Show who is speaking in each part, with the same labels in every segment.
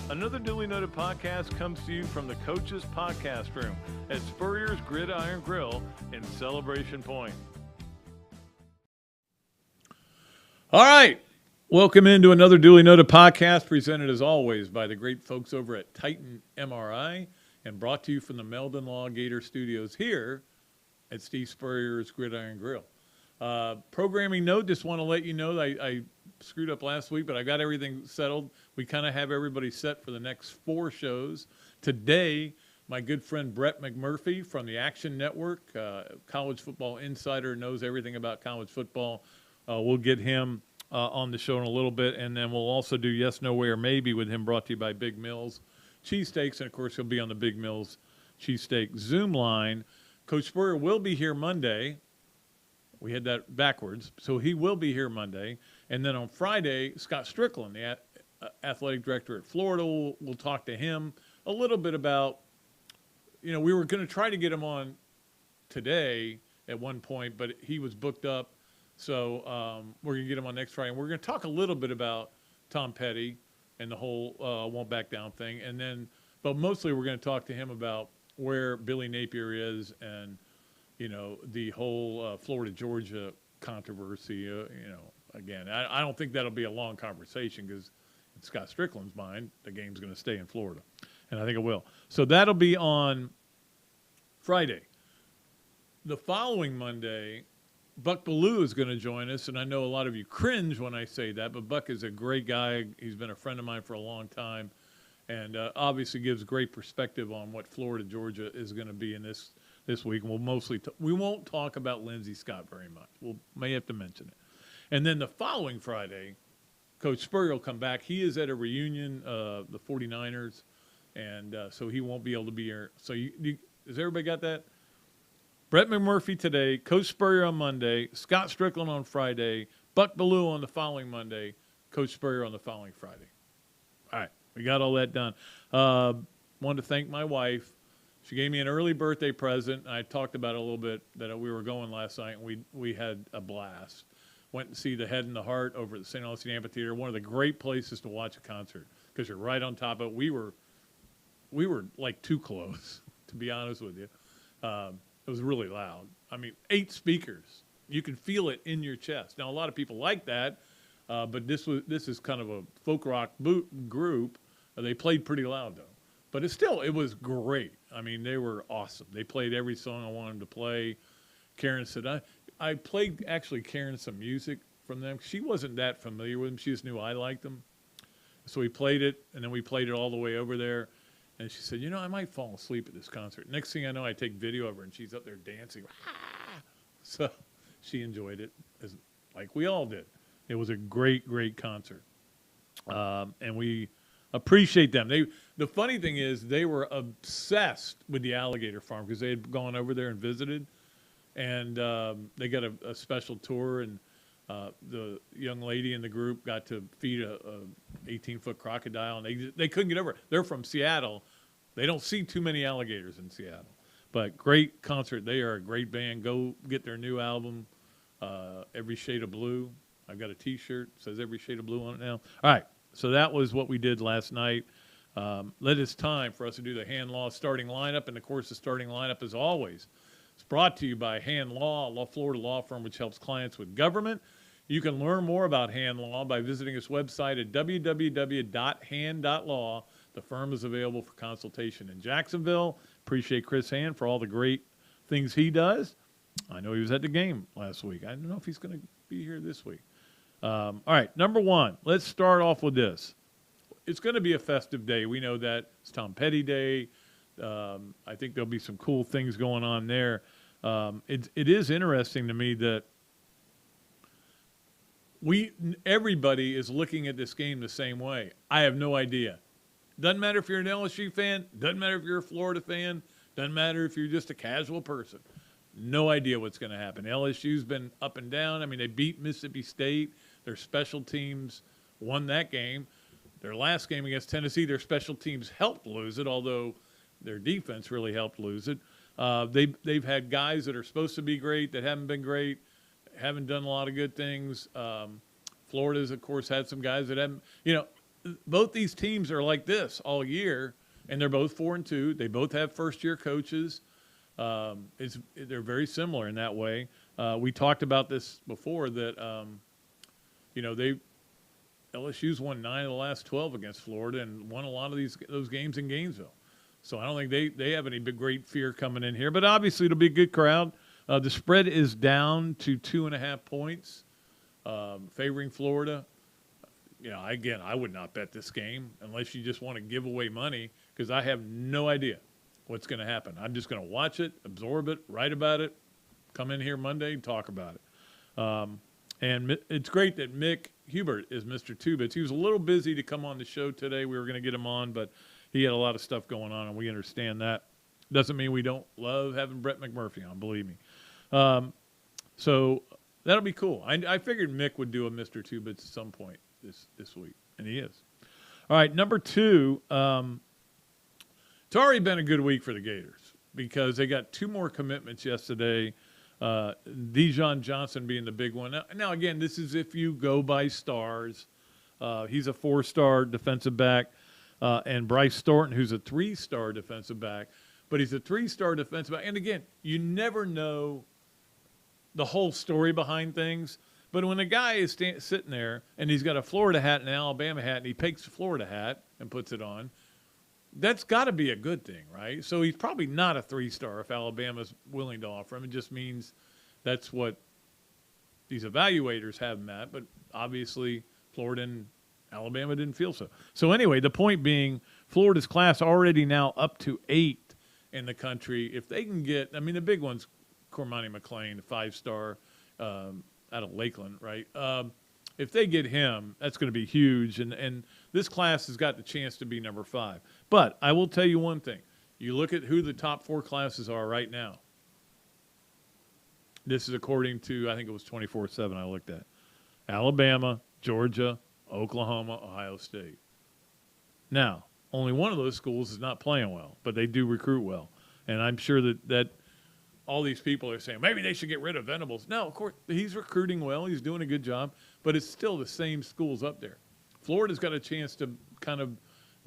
Speaker 1: Another Dooley Noted Podcast comes to you from the Coach's Podcast Room at Spurrier's Gridiron Grill in Celebration Point. All right. Welcome into another Dooley Noted Podcast, presented as always by the great folks over at Titan MRI and brought to you from the Meldon Law Gator Studios here at Steve Spurrier's Gridiron Grill. Programming note, just want to let you know that I screwed up last week, but I got everything settled. We kind of have everybody set for the next 4 shows. Today, my good friend Brett McMurphy from the Action Network, college football insider, knows everything about college football. We'll get him on the show in a little bit, and then we'll also do Yes, No Way, or Maybe with him, brought to you by Big Mills Cheesesteaks, and of course he'll be on the Big Mills Cheesesteak Zoom line. Coach Spurrier will be here Monday. We had that backwards. So he will be here Monday. And then on Friday, Scott Strickland, the athletic director at Florida, we'll talk to him a little bit about, we were going to try to get him on today at one point, but he was booked up. So we're going to get him on next Friday. And we're going to talk a little bit about Tom Petty and the whole won't back down thing. And then, but mostly we're going to talk to him about where Billy Napier is and, the whole Florida-Georgia controversy, again, I don't think that'll be a long conversation because in Scott Strickland's mind, the game's going to stay in Florida, and I think it will. So that'll be on Friday. The following Monday, Buck Bellew is going to join us, and I know a lot of you cringe when I say that, but Buck is a great guy. He's been a friend of mine for a long time, and obviously gives great perspective on what Florida-Georgia is going to be in this week. And we'll we won't talk about Lindsey Scott very much. We may have to mention it. And then the following Friday, Coach Spurrier will come back. He is at a reunion, the 49ers, and so he won't be able to be here. So has everybody got that? Brett McMurphy today, Coach Spurrier on Monday, Scott Strickland on Friday, Buck Bellew on the following Monday, Coach Spurrier on the following Friday. All right, we got all that done. Wanted to thank my wife. She gave me an early birthday present. I talked about it a little bit, that we were going last night, and we had a blast. Went to see the Head and the Heart over at the St. Augustine Amphitheater, one of the great places to watch a concert because you're right on top of it. We were like too close, to be honest with you. It was really loud. I mean, 8 speakers. You can feel it in your chest. Now, a lot of people like that, but this is kind of a folk rock group. They played pretty loud, though. But it was great. I mean, they were awesome. They played every song I wanted them to play. Karen said, I played actually Karen some music from them. She wasn't that familiar with them. She just knew I liked them. So we played it, and then we played it all the way over there. And she said, I might fall asleep at this concert. Next thing I know, I take video of her, and she's up there dancing. So she enjoyed it, like we all did. It was a great, great concert. And we appreciate them. The funny thing is they were obsessed with the alligator farm because they had gone over there and visited, and they got a special tour, and the young lady in the group got to feed a 18-foot crocodile, and they couldn't get over it. They're from Seattle. They don't see too many alligators in Seattle, but great concert. They are a great band. Go get their new album, Every Shade of Blue. I've got a T-shirt that says Every Shade of Blue on it now. All right. So that was what we did last night. It's time for us to do the Hand Law starting lineup. And, of course, the starting lineup, as always, is brought to you by Hand Law, Florida law firm which helps clients with government. You can learn more about Hand Law by visiting its website at www.hand.law. The firm is available for consultation in Jacksonville. Appreciate Chris Hand for all the great things he does. I know he was at the game last week. I don't know if he's going to be here this week. All right, number one, let's start off with this. It's going to be a festive day. We know that. It's Tom Petty Day. I think there'll be some cool things going on there. It is interesting to me that everybody is looking at this game the same way. I have no idea. Doesn't matter if you're an LSU fan. Doesn't matter if you're a Florida fan. Doesn't matter if you're just a casual person. No idea what's going to happen. LSU's been up and down. I mean, they beat Mississippi State. Their special teams won that game. Their last game against Tennessee, their special teams helped lose it, although their defense really helped lose it. They've had guys that are supposed to be great that haven't been great, haven't done a lot of good things. Florida's, of course, had some guys that haven't, both these teams are like this all year, and they're both 4-2. They both have first-year coaches. They're very similar in that way. We talked about this before that, LSU's won 9 of the last 12 against Florida and won a lot of those games in Gainesville. So I don't think they have any great fear coming in here. But obviously it'll be a good crowd. The spread is down to 2.5 points, favoring Florida. Again, I would not bet this game unless you just want to give away money, because I have no idea what's going to happen. I'm just going to watch it, absorb it, write about it, come in here Monday and talk about it. And it's great that Mick Hubert is Mr. Two Bits. He was a little busy to come on the show today. We were going to get him on, but he had a lot of stuff going on, and we understand that. Doesn't mean we don't love having Brett McMurphy on, believe me. So that'll be cool. I figured Mick would do a Mr. Two Bits at some point this week, and he is. All right, number 2. It's already been a good week for the Gators because they got 2 more commitments yesterday. Dijon Johnson being the big one. Now, again, this is if you go by stars. He's a 4-star defensive back. And Bryce Thornton, who's a 3-star defensive back. But he's a 3-star defensive back. And, again, you never know the whole story behind things. But when a guy is sitting there and he's got a Florida hat and an Alabama hat and he takes the Florida hat and puts it on, that's got to be a good thing, right? So he's probably not a 3-star if Alabama's willing to offer him. It just means that's what these evaluators have him at. But obviously Florida and Alabama didn't feel so. So anyway, the point being, Florida's class already now up to 8 in the country. If they can get, the big one's Cormani McClain, 5-star out of Lakeland, right? If they get him, that's going to be huge. And this class has got the chance to be number 5. But I will tell you one thing. You look at who the top 4 classes are right now. This is according to, I think it was 24/7 I looked at. Alabama, Georgia, Oklahoma, Ohio State. Now, only one of those schools is not playing well, but they do recruit well. And I'm sure that all these people are saying, maybe they should get rid of Venables. No, of course, he's recruiting well. He's doing a good job, but it's still the same schools up there. Florida's got a chance to kind of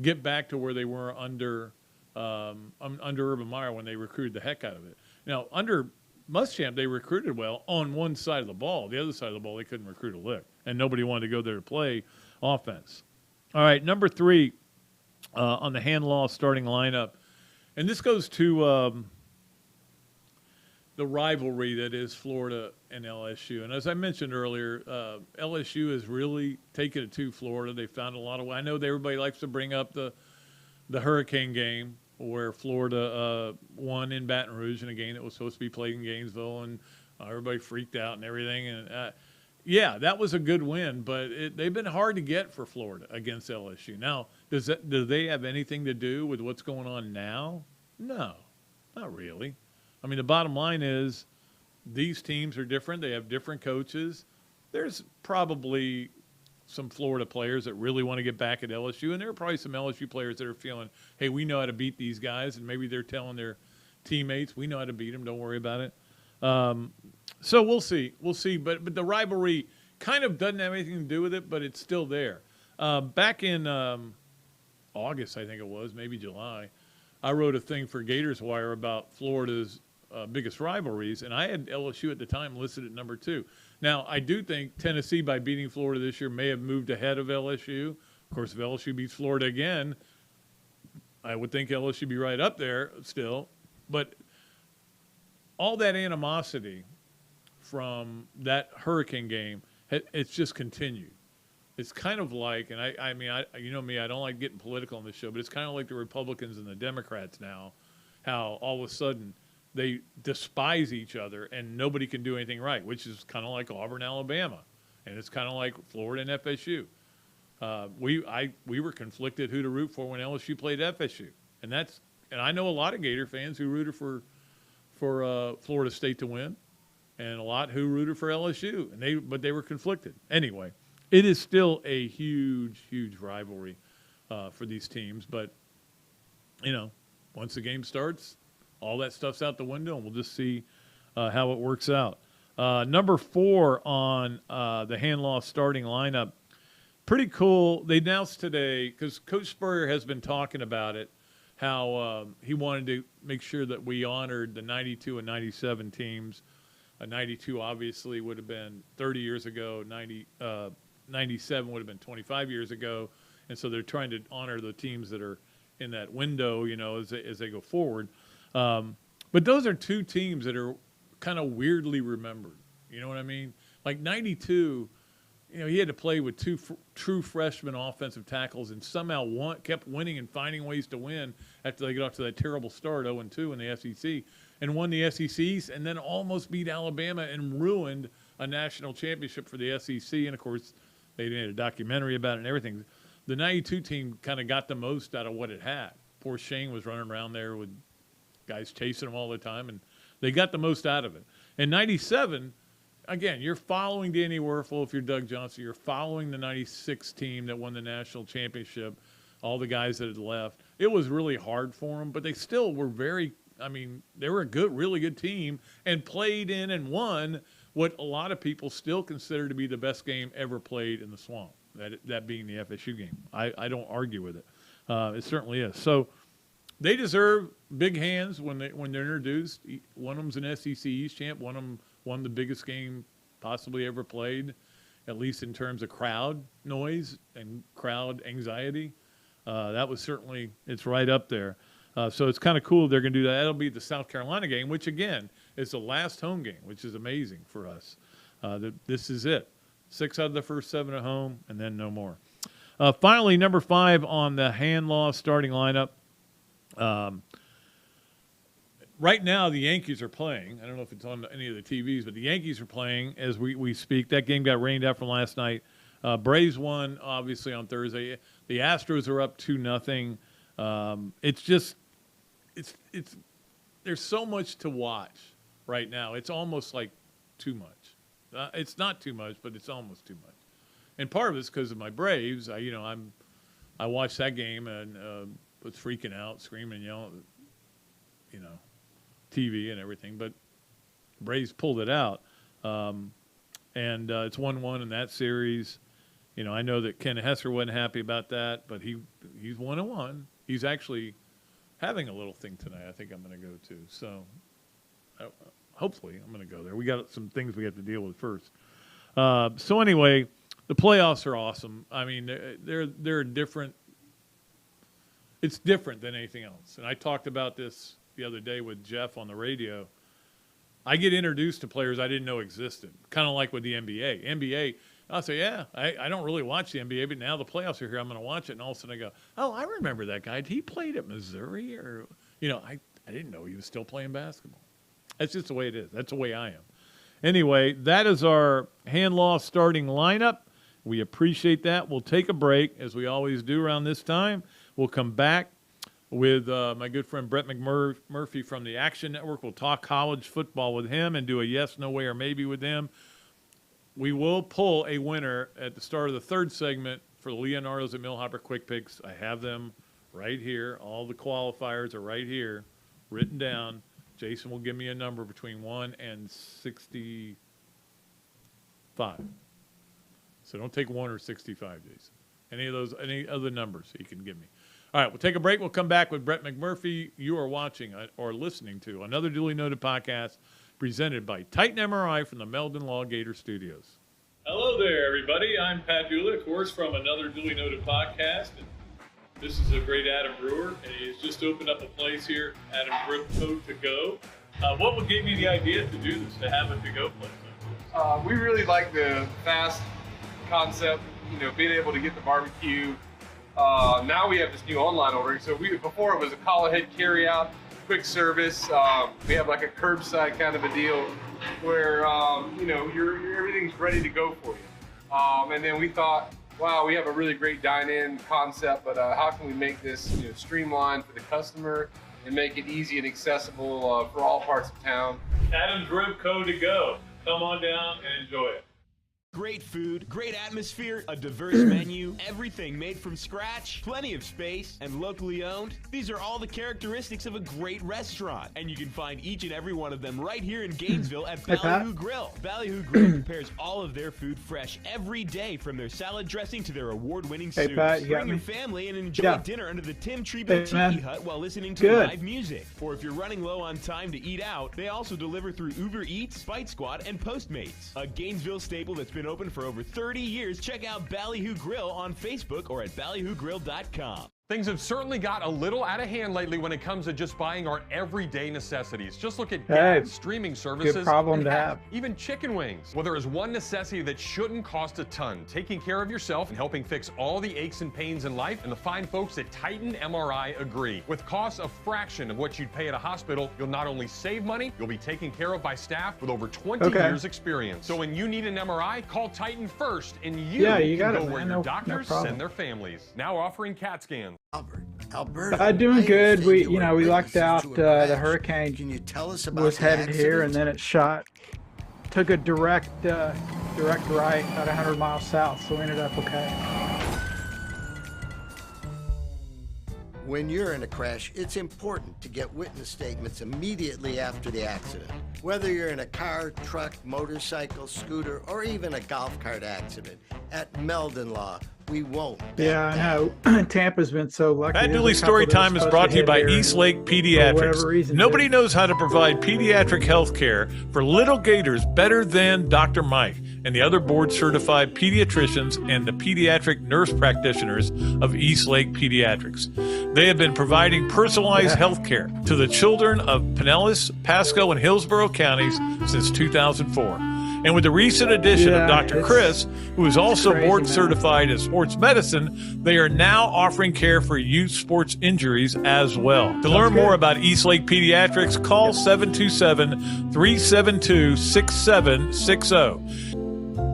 Speaker 1: get back to where they were under Urban Meyer when they recruited the heck out of it. Now, under Muschamp, they recruited well on one side of the ball. The other side of the ball, they couldn't recruit a lick, and nobody wanted to go there to play offense. All right, number 3 on the hand-law starting lineup, and this goes to the rivalry that is Florida and LSU. And as I mentioned earlier, LSU has really taken it to Florida. They found a lot of – I know that everybody likes to bring up the Hurricane game where Florida won in Baton Rouge in a game that was supposed to be played in Gainesville, and everybody freaked out and everything. And yeah, that was a good win, but they've been hard to get for Florida against LSU. Now, do they have anything to do with what's going on now? No, not really. The bottom line is these teams are different. They have different coaches. There's probably some Florida players that really want to get back at LSU, and there are probably some LSU players that are feeling, hey, we know how to beat these guys, and maybe they're telling their teammates, we know how to beat them, don't worry about it. So we'll see. But the rivalry kind of doesn't have anything to do with it, but it's still there. Back in August, I think it was, maybe July, I wrote a thing for Gators Wire about Florida's biggest rivalries, and I had LSU at the time listed at number 2. Now, I do think Tennessee, by beating Florida this year, may have moved ahead of LSU. Of course, if LSU beats Florida again, I would think LSU be right up there still. But all that animosity from that Hurricane game, it's just continued. It's kind of like, and I mean, you know me, I don't like getting political on this show, but it's kind of like the Republicans and the Democrats now, how all of a sudden they despise each other and nobody can do anything right, which is kind of like Auburn, Alabama, and it's kind of like Florida and FSU. We were conflicted who to root for when LSU played FSU, and I know a lot of Gator fans who rooted for Florida State to win, and a lot who rooted for LSU, but they were conflicted. Anyway, it is still a huge, huge rivalry for these teams, but once the game starts, all that stuff's out the window, and we'll just see how it works out. Number 4 on the hand-law starting lineup, pretty cool. They announced today, because Coach Spurrier has been talking about it, how he wanted to make sure that we honored the 92 and 97 teams. 92 obviously would have been 30 years ago. 97 would have been 25 years ago. And so they're trying to honor the teams that are in that window, as they go forward. But those are two teams that are kind of weirdly remembered. You know what I mean? Like 92, he had to play with two true freshman offensive tackles and somehow kept winning and finding ways to win after they got off to that terrible start, 0-2 in the SEC, and won the SEC, and then almost beat Alabama and ruined a national championship for the SEC. And, of course, they made a documentary about it and everything. The 92 team kind of got the most out of what it had. Poor Shane was running around there with guys chasing him all the time, and they got the most out of it. And 97, again, you're following Danny Werfel if you're Doug Johnson. You're following the 96 team that won the national championship, all the guys that had left. It was really hard for them, but they still were they were a really good team and played in and won what a lot of people still consider to be the best game ever played in the Swamp, that being the FSU game. I don't argue with it. It certainly is. So they deserve big hands when they're introduced. One of them's an SEC East champ. One of them won the biggest game possibly ever played, at least in terms of crowd noise and crowd anxiety. That was certainly, it's right up there. So it's kind of cool they're going to do that. That'll be the South Carolina game, which, again, is the last home game, which is amazing for us. This is it. 6 out of the first 7 at home, and then no more. Finally, number 5 on the hand-law starting lineup. Right now, the Yankees are playing. I don't know if it's on any of the TVs, but the Yankees are playing as we speak. That game got rained out from last night. Braves won, obviously, on Thursday. The Astros are up 2-0. There's so much to watch right now. It's almost like too much. It's not too much, but it's almost too much. And part of it's because of my Braves. I watched that game and was freaking out, screaming, yelling, TV and everything. But Braves pulled it out, and it's 1-1 in that series. I know that Ken Hesser wasn't happy about that, but he's 1-1. He's actually having a little thing tonight. I think I'm going to go to. So hopefully I'm going to go there. We got some things we have to deal with first. So anyway, the playoffs are awesome. I mean, they're different. It's different than anything else. And I talked about this the other day with Jeff on the radio. I get introduced to players I didn't know existed, kind of like with the NBA. NBA, I'll say, yeah, I don't really watch the NBA, but now the playoffs are here. I'm going to watch it. And all of a sudden I go, oh, I remember that guy. He played at Missouri. Or, I didn't know he was still playing basketball. That's just the way it is. That's the way I am. Anyway, that is our hand-law starting lineup. We appreciate that. We'll take a break, as we always do around this time. We'll come back with my good friend Brett McMurphy from the Action Network. We'll talk college football with him and do a yes, no way, or maybe with him. We will pull a winner at the start of the third segment for the Leonardo's and Millhopper Quick Picks. I have them right here. All the qualifiers are right here, written down. Jason will give me a number between 1 and 65. So don't take 1 or 65, Jason. Any other numbers he can give me. All right, we'll take a break. We'll come back with Brett McMurphy. You are watching or listening to Another Dooley Noted Podcast presented by Titan MRI from the Meldon Law Gator Studios. Hello there, everybody. I'm Pat Dooley, of course, from Another Dooley Noted Podcast. And this is a great Adam Brewer, and he's just opened up a place here, Adam Brewer To Go. What would give you the idea to do this, to have a to-go place like this?
Speaker 2: We really like the fast concept, being able to get the barbecue. Now we have this new online ordering. So before it was a call ahead carry out, quick service. We have like a curbside kind of a deal where everything's ready to go for you. And then we thought, wow, we have a really great dine-in concept, but how can we make this streamlined for the customer and make it easy and accessible for all parts of town?
Speaker 1: Adam's Rib Co. To Go. Come on down and enjoy it.
Speaker 3: Great food, great atmosphere, a diverse menu, everything made from scratch, plenty of space, and locally owned. These are all the characteristics of a great restaurant, and you can find each and every one of them right here in Gainesville at Ballyhoo Grill. Ballyhoo Grill prepares all of their food fresh every day, from their salad dressing to their award-winning soups.
Speaker 4: Pat,
Speaker 3: Bring your family and enjoy dinner under the Tim Treebo Tiki Hut while listening to live music. Or if you're running low on time to eat out, they also deliver through Uber Eats, Fight Squad, and Postmates. A Gainesville staple that's been open for over 30 years. Check out Ballyhoo Grill on Facebook or at ballyhoogrill.com.
Speaker 2: Things have certainly got a little out of hand lately when it comes to just buying our everyday necessities. Just look at gas, streaming services,
Speaker 4: good problem to have.
Speaker 2: Even chicken wings. Well, there is one necessity that shouldn't cost a ton: taking care of yourself and helping fix all the aches and pains in life. And the fine folks at Titan MRI agree. With costs a fraction of what you'd pay at a hospital, you'll not only save money, you'll be taken care of by staff with over 20 years experience. So when you need an MRI, call Titan first, and you can go where your doctors send their families. Now offering CAT scans.
Speaker 4: Alberta. Doing good. We lucked out. The hurricane was headed here, and then it took a direct right about 100 miles south, so we ended up okay.
Speaker 5: When you're in a crash, it's important to get witness statements immediately after the accident. Whether you're in a car, truck, motorcycle, scooter, or even a golf cart accident, at Meldon Law, we won't.
Speaker 4: Yeah, I know. Tampa's been so lucky.
Speaker 1: Pat Dooley Story Time is brought to you by East Lake Pediatrics. Nobody knows how to provide pediatric health care for little Gators better than Dr. Mike and the other board-certified pediatricians and the pediatric nurse practitioners of East Lake Pediatrics. They have been providing personalized health care to the children of Pinellas, Pasco, and Hillsborough counties since 2004. And with the recent addition of Dr. Chris, who is also board certified in sports medicine, they are now offering care for youth sports injuries as well. To learn more about East Lake Pediatrics, call 727-372-6760.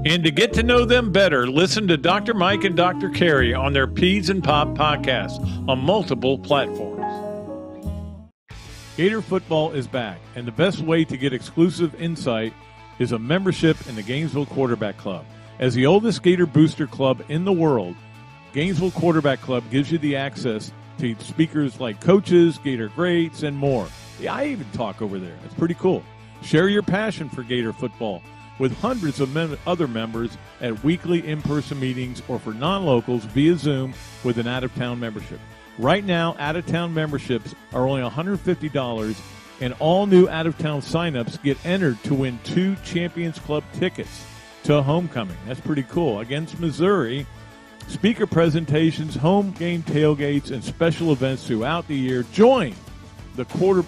Speaker 1: And to get to know them better, listen to Dr. Mike and Dr. Carey on their Peds and Pop podcast on multiple platforms. Gator football is back, and the best way to get exclusive insight is a membership in the Gainesville Quarterback Club. As the oldest Gator booster club in the world, Gainesville Quarterback Club gives you the access to speakers like coaches, Gator greats, and more. Yeah, I even talk over there. It's pretty cool. Share your passion for Gator football with hundreds of other members at weekly in-person meetings or for non-locals via Zoom with an out-of-town membership. Right now, out-of-town memberships are only $150, and all new out-of-town signups get entered to win 2 Champions Club tickets to homecoming. That's pretty cool. Against Missouri, speaker presentations, home game tailgates, and special events throughout the year. Join the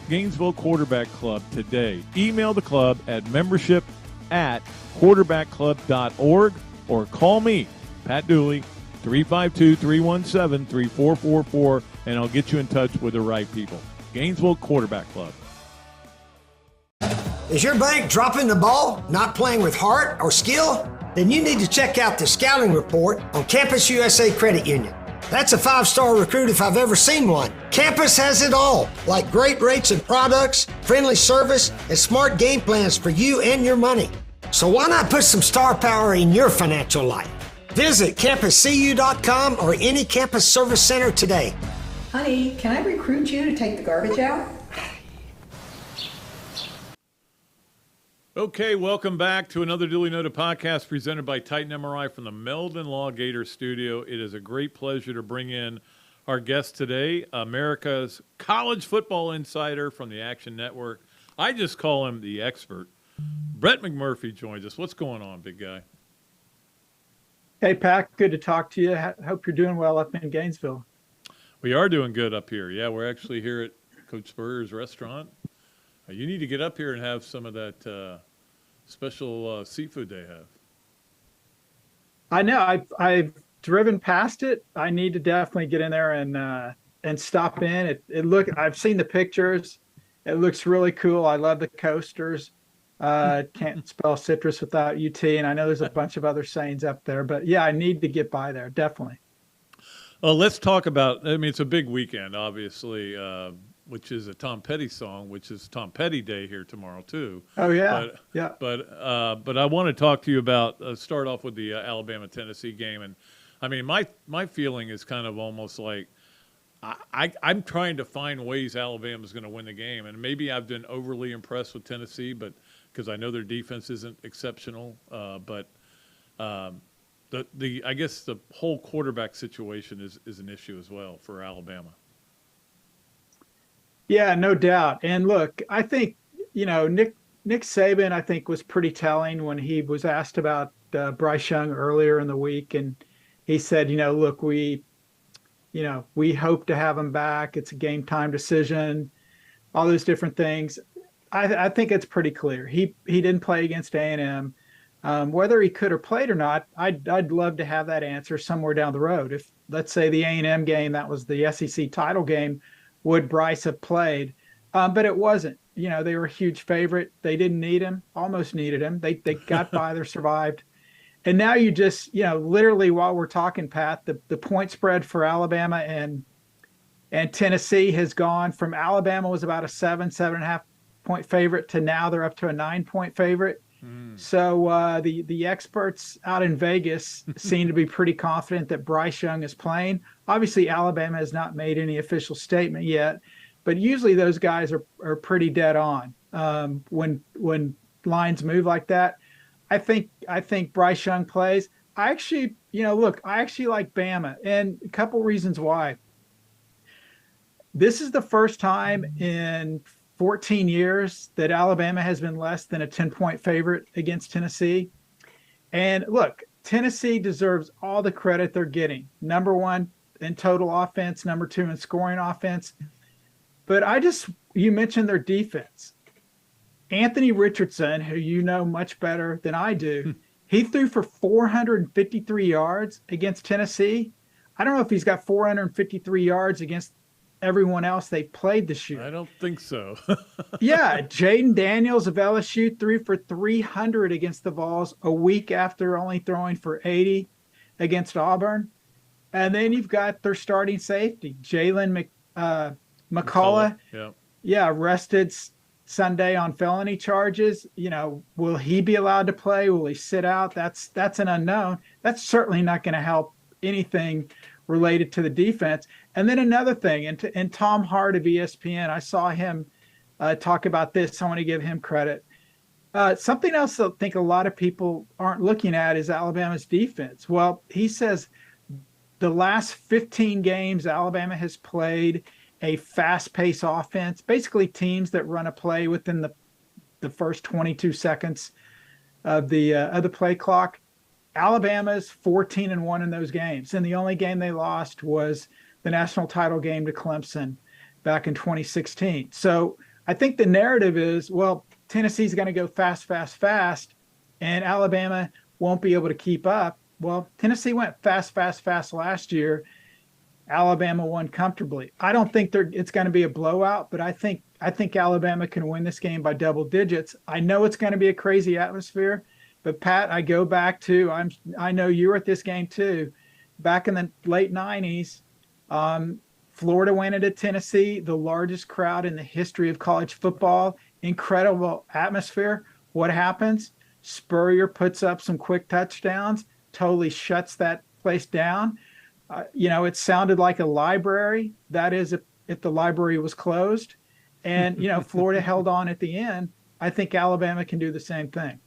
Speaker 1: Gainesville Quarterback Club today. Email the club at membership@quarterbackclub.org or call me, Pat Dooley, 352-317-3444, and I'll get you in touch with the right people. Gainesville Quarterback Club.
Speaker 6: Is your bank dropping the ball, not playing with heart or skill? Then you need to check out the scouting report on Campus USA Credit Union. That's a 5-star recruit if I've ever seen one. Campus has it all, like great rates and products, friendly service, and smart game plans for you and your money. So why not put some star power in your financial life? Visit campuscu.com or any campus service center today.
Speaker 7: Honey, can I recruit you to take the garbage out?
Speaker 1: Okay, welcome back to another Dooley Noted Podcast presented by Titan MRI from the Meldon Law Gator Studio. It is a great pleasure to bring in our guest today, America's college football insider from the Action Network. I just call him the expert. Brett McMurphy joins us. What's going on, big guy?
Speaker 4: Hey, Pat, good to talk to you. Hope you're doing well up in Gainesville.
Speaker 1: We are doing good up here. Yeah, we're actually here at Coach Spurrier's restaurant. You need to get up here and have some of that special seafood they have.
Speaker 4: I know. I've driven past it. I need to definitely get in there and stop in. I've seen the pictures. It looks really cool. I love the coasters. Can't spell citrus without UT, and I know there's a bunch of other sayings up there. But yeah, I need to get by there definitely.
Speaker 1: Let's talk about. I mean, it's a big weekend, obviously. which is a Tom Petty song, which is Tom Petty Day here tomorrow too.
Speaker 4: Oh yeah,
Speaker 1: But I want to talk to you about start off with the Alabama-Tennessee game, and I mean my feeling is kind of almost like I'm trying to find ways Alabama's going to win the game, and maybe I've been overly impressed with Tennessee, but because I know their defense isn't exceptional, but I guess the whole quarterback situation is an issue as well for Alabama.
Speaker 4: Yeah, no doubt. And look, I think Nick Saban, I think, was pretty telling when he was asked about Bryce Young earlier in the week, and he said, look, we hope to have him back. It's a game time decision, all those different things. I think it's pretty clear. He didn't play against A&M. Whether he could have played or not, I'd love to have that answer somewhere down the road. If, let's say, the A&M game, that was the SEC title game, would Bryce have played? But it wasn't. They were a huge favorite. They didn't need him, almost needed him. They got by, they survived. And now you just, literally while we're talking, Pat, the point spread for Alabama and Tennessee has gone from Alabama was about a 7.5 point favorite to now they're up to a 9-point favorite. So the experts out in Vegas seem to be pretty confident that Bryce Young is playing. Obviously, Alabama has not made any official statement yet, but usually those guys are pretty dead on when lines move like that. I think Bryce Young plays. I actually like Bama, and a couple reasons why. This is the first time in 14 years that Alabama has been less than a 10-point favorite against Tennessee. And look, Tennessee deserves all the credit they're getting. Number one in total offense, number two in scoring offense. But you mentioned their defense. Anthony Richardson, who you know much better than I do, he threw for 453 yards against Tennessee. I don't know if he's got 453 yards against everyone else they've played this year.
Speaker 1: I don't think so.
Speaker 4: Yeah, Jaden Daniels of LSU threw for 300 against the Vols a week after only throwing for 80 against Auburn. And then you've got their starting safety, Jalen McCullough. Yeah, arrested Sunday on felony charges. Will he be allowed to play? Will he sit out? That's an unknown. That's certainly not going to help anything related to the defense. And then another thing, and Tom Hart of ESPN, I saw him talk about this. I want to give him credit. Something else I think a lot of people aren't looking at is Alabama's defense. Well, he says the last 15 games Alabama has played a fast-paced offense, basically teams that run a play within the first 22 seconds of the play clock. Alabama's 14-1 in those games, and the only game they lost was the national title game to Clemson back in 2016. So I think the narrative is, well, Tennessee's going to go fast, and Alabama won't be able to keep up. Well, Tennessee went fast last year. Alabama won comfortably. I don't think it's going to be a blowout, but I think Alabama can win this game by double digits. I know it's going to be a crazy atmosphere, but Pat, I go back to I know you were at this game too, back in the late 90s. Florida went into Tennessee, the largest crowd in the history of college football. Incredible atmosphere. What happens? Spurrier puts up some quick touchdowns, totally shuts that place down. It sounded like a library. That is, if the library was closed. And, Florida held on at the end. I think Alabama can do the same thing.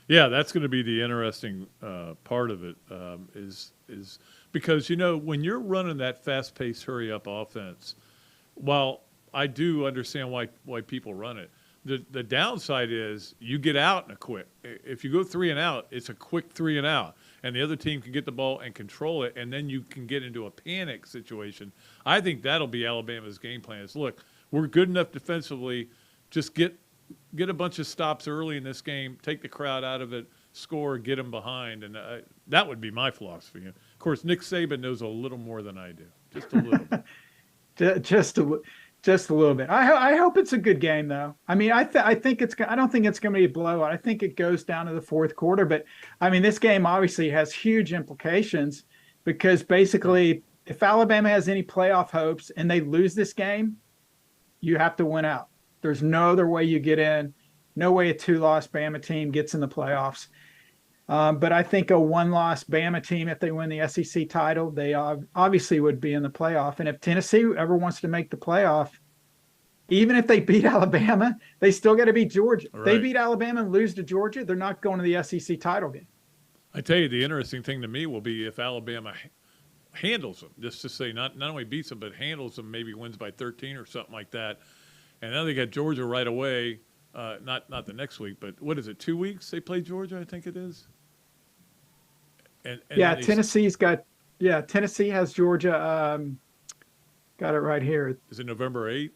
Speaker 1: Yeah, that's going to be the interesting part of it is because, when you're running that fast-paced, hurry-up offense, while I do understand why people run it, the downside is you get out in a quick. If you go 3 and out, it's a quick 3 and out, and the other team can get the ball and control it, and then you can get into a panic situation. I think that'll be Alabama's game plan is, look, we're good enough defensively, just get a bunch of stops early in this game, take the crowd out of it, score, get them behind, and that would be my philosophy. Of course, Nick Saban knows a little more than I do, just a little bit.
Speaker 4: Just a little bit. I hope it's a good game, though. I mean, I don't think it's going to be a blowout. I think it goes down to the fourth quarter. But I mean, this game obviously has huge implications because basically, if Alabama has any playoff hopes and they lose this game, You have to win out. There's no other way you get in. No way a 2-loss Bama team gets in the playoffs. But I think a 1-loss Bama team, if they win the SEC title, they obviously would be in the playoff. And if Tennessee ever wants to make the playoff, even if they beat Alabama, they still got to beat Georgia.
Speaker 1: Right.
Speaker 4: They beat Alabama and lose to Georgia, they're not going to the SEC title game.
Speaker 1: I tell you, the interesting thing to me will be if Alabama handles them, just to say not only beats them, but handles them, maybe wins by 13 or something like that. And now they got Georgia right away. Not the next week, but what is it, 2 weeks they play Georgia, I think it is? And
Speaker 4: yeah, Tennessee has Georgia. Got it right here.
Speaker 1: Is it November 8th?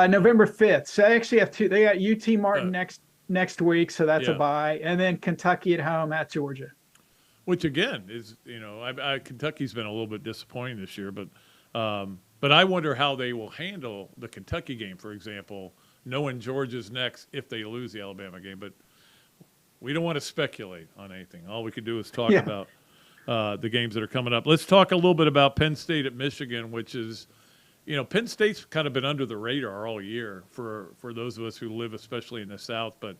Speaker 4: November 5th. So they actually have two. They got UT Martin next week, so that's a bye. And then Kentucky at home at Georgia.
Speaker 1: Which, again, is, Kentucky's been a little bit disappointing this year. But I wonder how they will handle the Kentucky game, for example, knowing Georgia's next if they lose the Alabama game. But we don't want to speculate on anything. All we can do is talk about the games that are coming up. Let's talk a little bit about Penn State at Michigan, which is, Penn State's kind of been under the radar all year for those of us who live especially in the South. But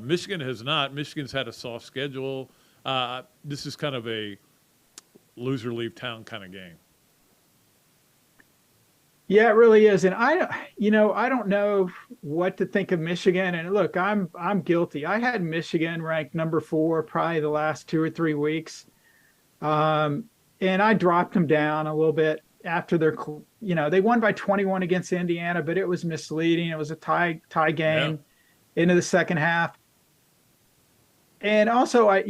Speaker 1: Michigan has not. Michigan's had a soft schedule. This is kind of a loser leave town kind of game.
Speaker 4: Yeah, it really is. And I don't know what to think of Michigan. And look, I'm guilty. I had Michigan ranked number 4 probably the last 2 or 3 weeks. And I dropped them down a little bit after they won by 21 against Indiana, but it was misleading. It was a tie game into the second half. And also, I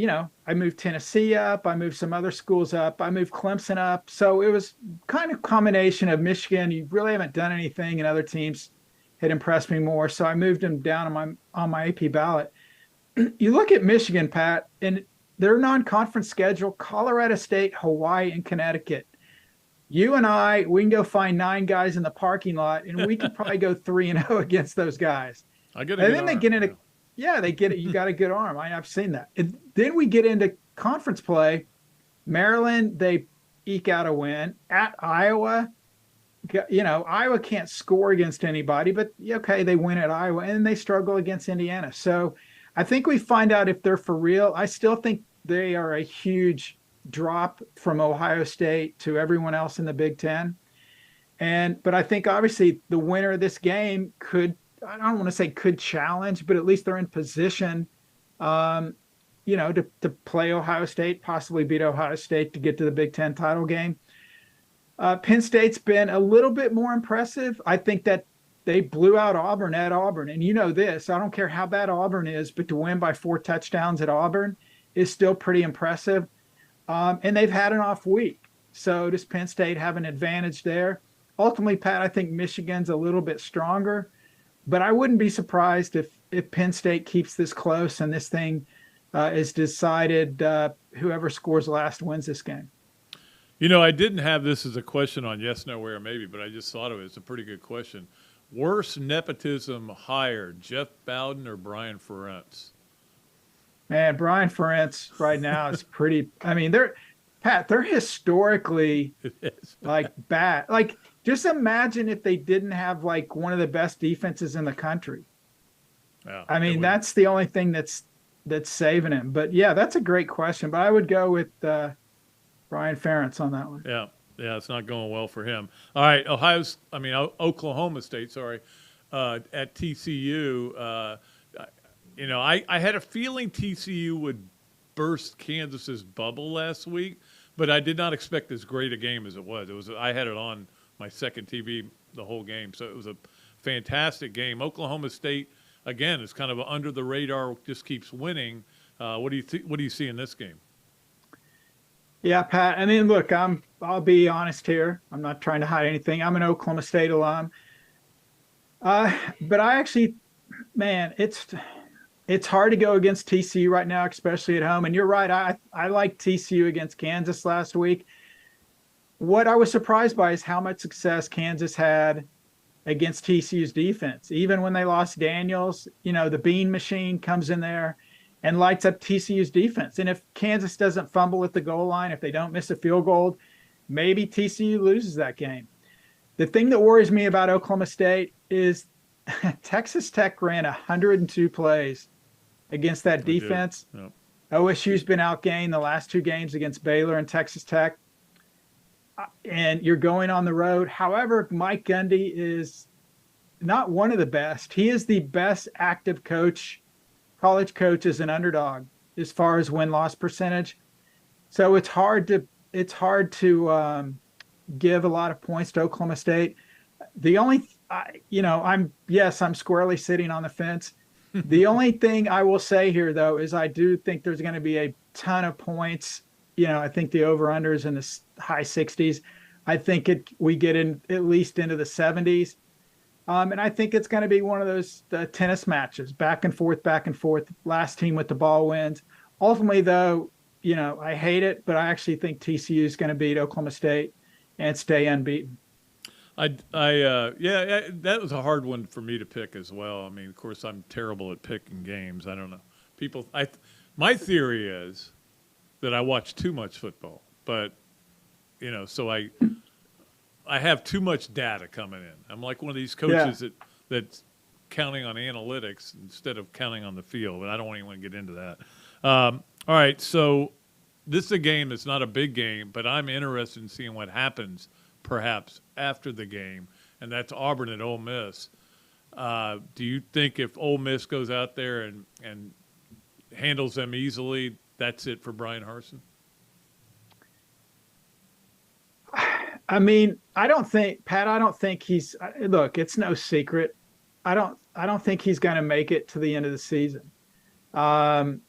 Speaker 4: moved Tennessee up. I moved some other schools up. I moved Clemson up. So it was kind of a combination of Michigan. You really haven't done anything, and other teams had impressed me more. So I moved them down on my AP ballot. You look at Michigan, Pat, and their non-conference schedule: Colorado State, Hawaii, and Connecticut. You and we can go find 9 guys in the parking lot, and we could probably go 3-0 against those guys. They get into. Yeah, they get it. You got a good arm. I've seen that. And then we get into conference play. Maryland, they eke out a win. At Iowa, Iowa can't score against anybody, but okay, they win at Iowa, and they struggle against Indiana. So I think we find out if they're for real. I still think they are a huge drop from Ohio State to everyone else in the Big Ten. But I think obviously the winner of this game I don't want to say could challenge, but at least they're in position, to play Ohio State, possibly beat Ohio State to get to the Big Ten title game. Penn State's been a little bit more impressive. I think that they blew out Auburn at Auburn. And this, I don't care how bad Auburn is, but to win by 4 touchdowns at Auburn is still pretty impressive. And they've had an off week. So does Penn State have an advantage there? Ultimately, Pat, I think Michigan's a little bit stronger. But I wouldn't be surprised if Penn State keeps this close and this thing is decided. Whoever scores last wins this game.
Speaker 1: I didn't have this as a question on Yes, No, Where, Maybe, but I just thought of it. It's a pretty good question. Worst nepotism hire, Jeff Bowden or Brian Ferentz?
Speaker 4: Man, Brian Ferentz right now is pretty. I mean, they're historically bad. Just imagine if they didn't have one of the best defenses in the country. Yeah, I mean, that's the only thing that's saving him. But yeah, that's a great question. But I would go with Brian Ferentz on that one.
Speaker 1: Yeah, it's not going well for him. All right, Oklahoma State. Sorry, at TCU. I had a feeling TCU would burst Kansas's bubble last week, but I did not expect as great a game as it was. I had it on my second TV the whole game, so it was a fantastic game. Oklahoma State, again, is kind of under the radar, just keeps winning. What do you see in this game?
Speaker 4: Yeah, Pat. I mean, look, I'll be honest here. I'm not trying to hide anything. I'm an Oklahoma State alum, but I actually, man, it's hard to go against TCU right now, especially at home. And you're right. I liked TCU against Kansas last week. What I was surprised by is how much success Kansas had against TCU's defense. Even when they lost Daniels, the Bean Machine comes in there and lights up TCU's defense. And if Kansas doesn't fumble at the goal line, if they don't miss a field goal, maybe TCU loses that game. The thing that worries me about Oklahoma State is Texas Tech ran 102 plays against that defense.
Speaker 1: Yep.
Speaker 4: OSU's been outgained the last 2 games against Baylor and Texas Tech. And you're going on the road. However, Mike Gundy is not one of the best. He is the best active coach, college coach as an underdog as far as win-loss percentage. So it's hard to give a lot of points to Oklahoma State. The only, I'm squarely sitting on the fence. The only thing I will say here, though, is I do think there's going to be a ton of points. I think the over-under is in the high 60s. I think we get in at least into the 70s. And I think it's going to be one of those tennis matches, back and forth. Last team with the ball wins. Ultimately, though, I hate it, but I actually think TCU is going to beat Oklahoma State and stay unbeaten.
Speaker 1: That was a hard one for me to pick as well. I mean, of course, I'm terrible at picking games. I don't know. My theory is that I watch too much football, but so I have too much data coming in. I'm like one of these coaches that's counting on analytics instead of counting on the field, but I don't even want to get into that. All right, so this is a game that's not a big game, but I'm interested in seeing what happens perhaps after the game, and that's Auburn at Ole Miss. Do you think if Ole Miss goes out there and handles them easily, that's it for Brian Harsin?
Speaker 4: I mean, I don't think he's – look, it's no secret. I don't think he's going to make it to the end of the season. And,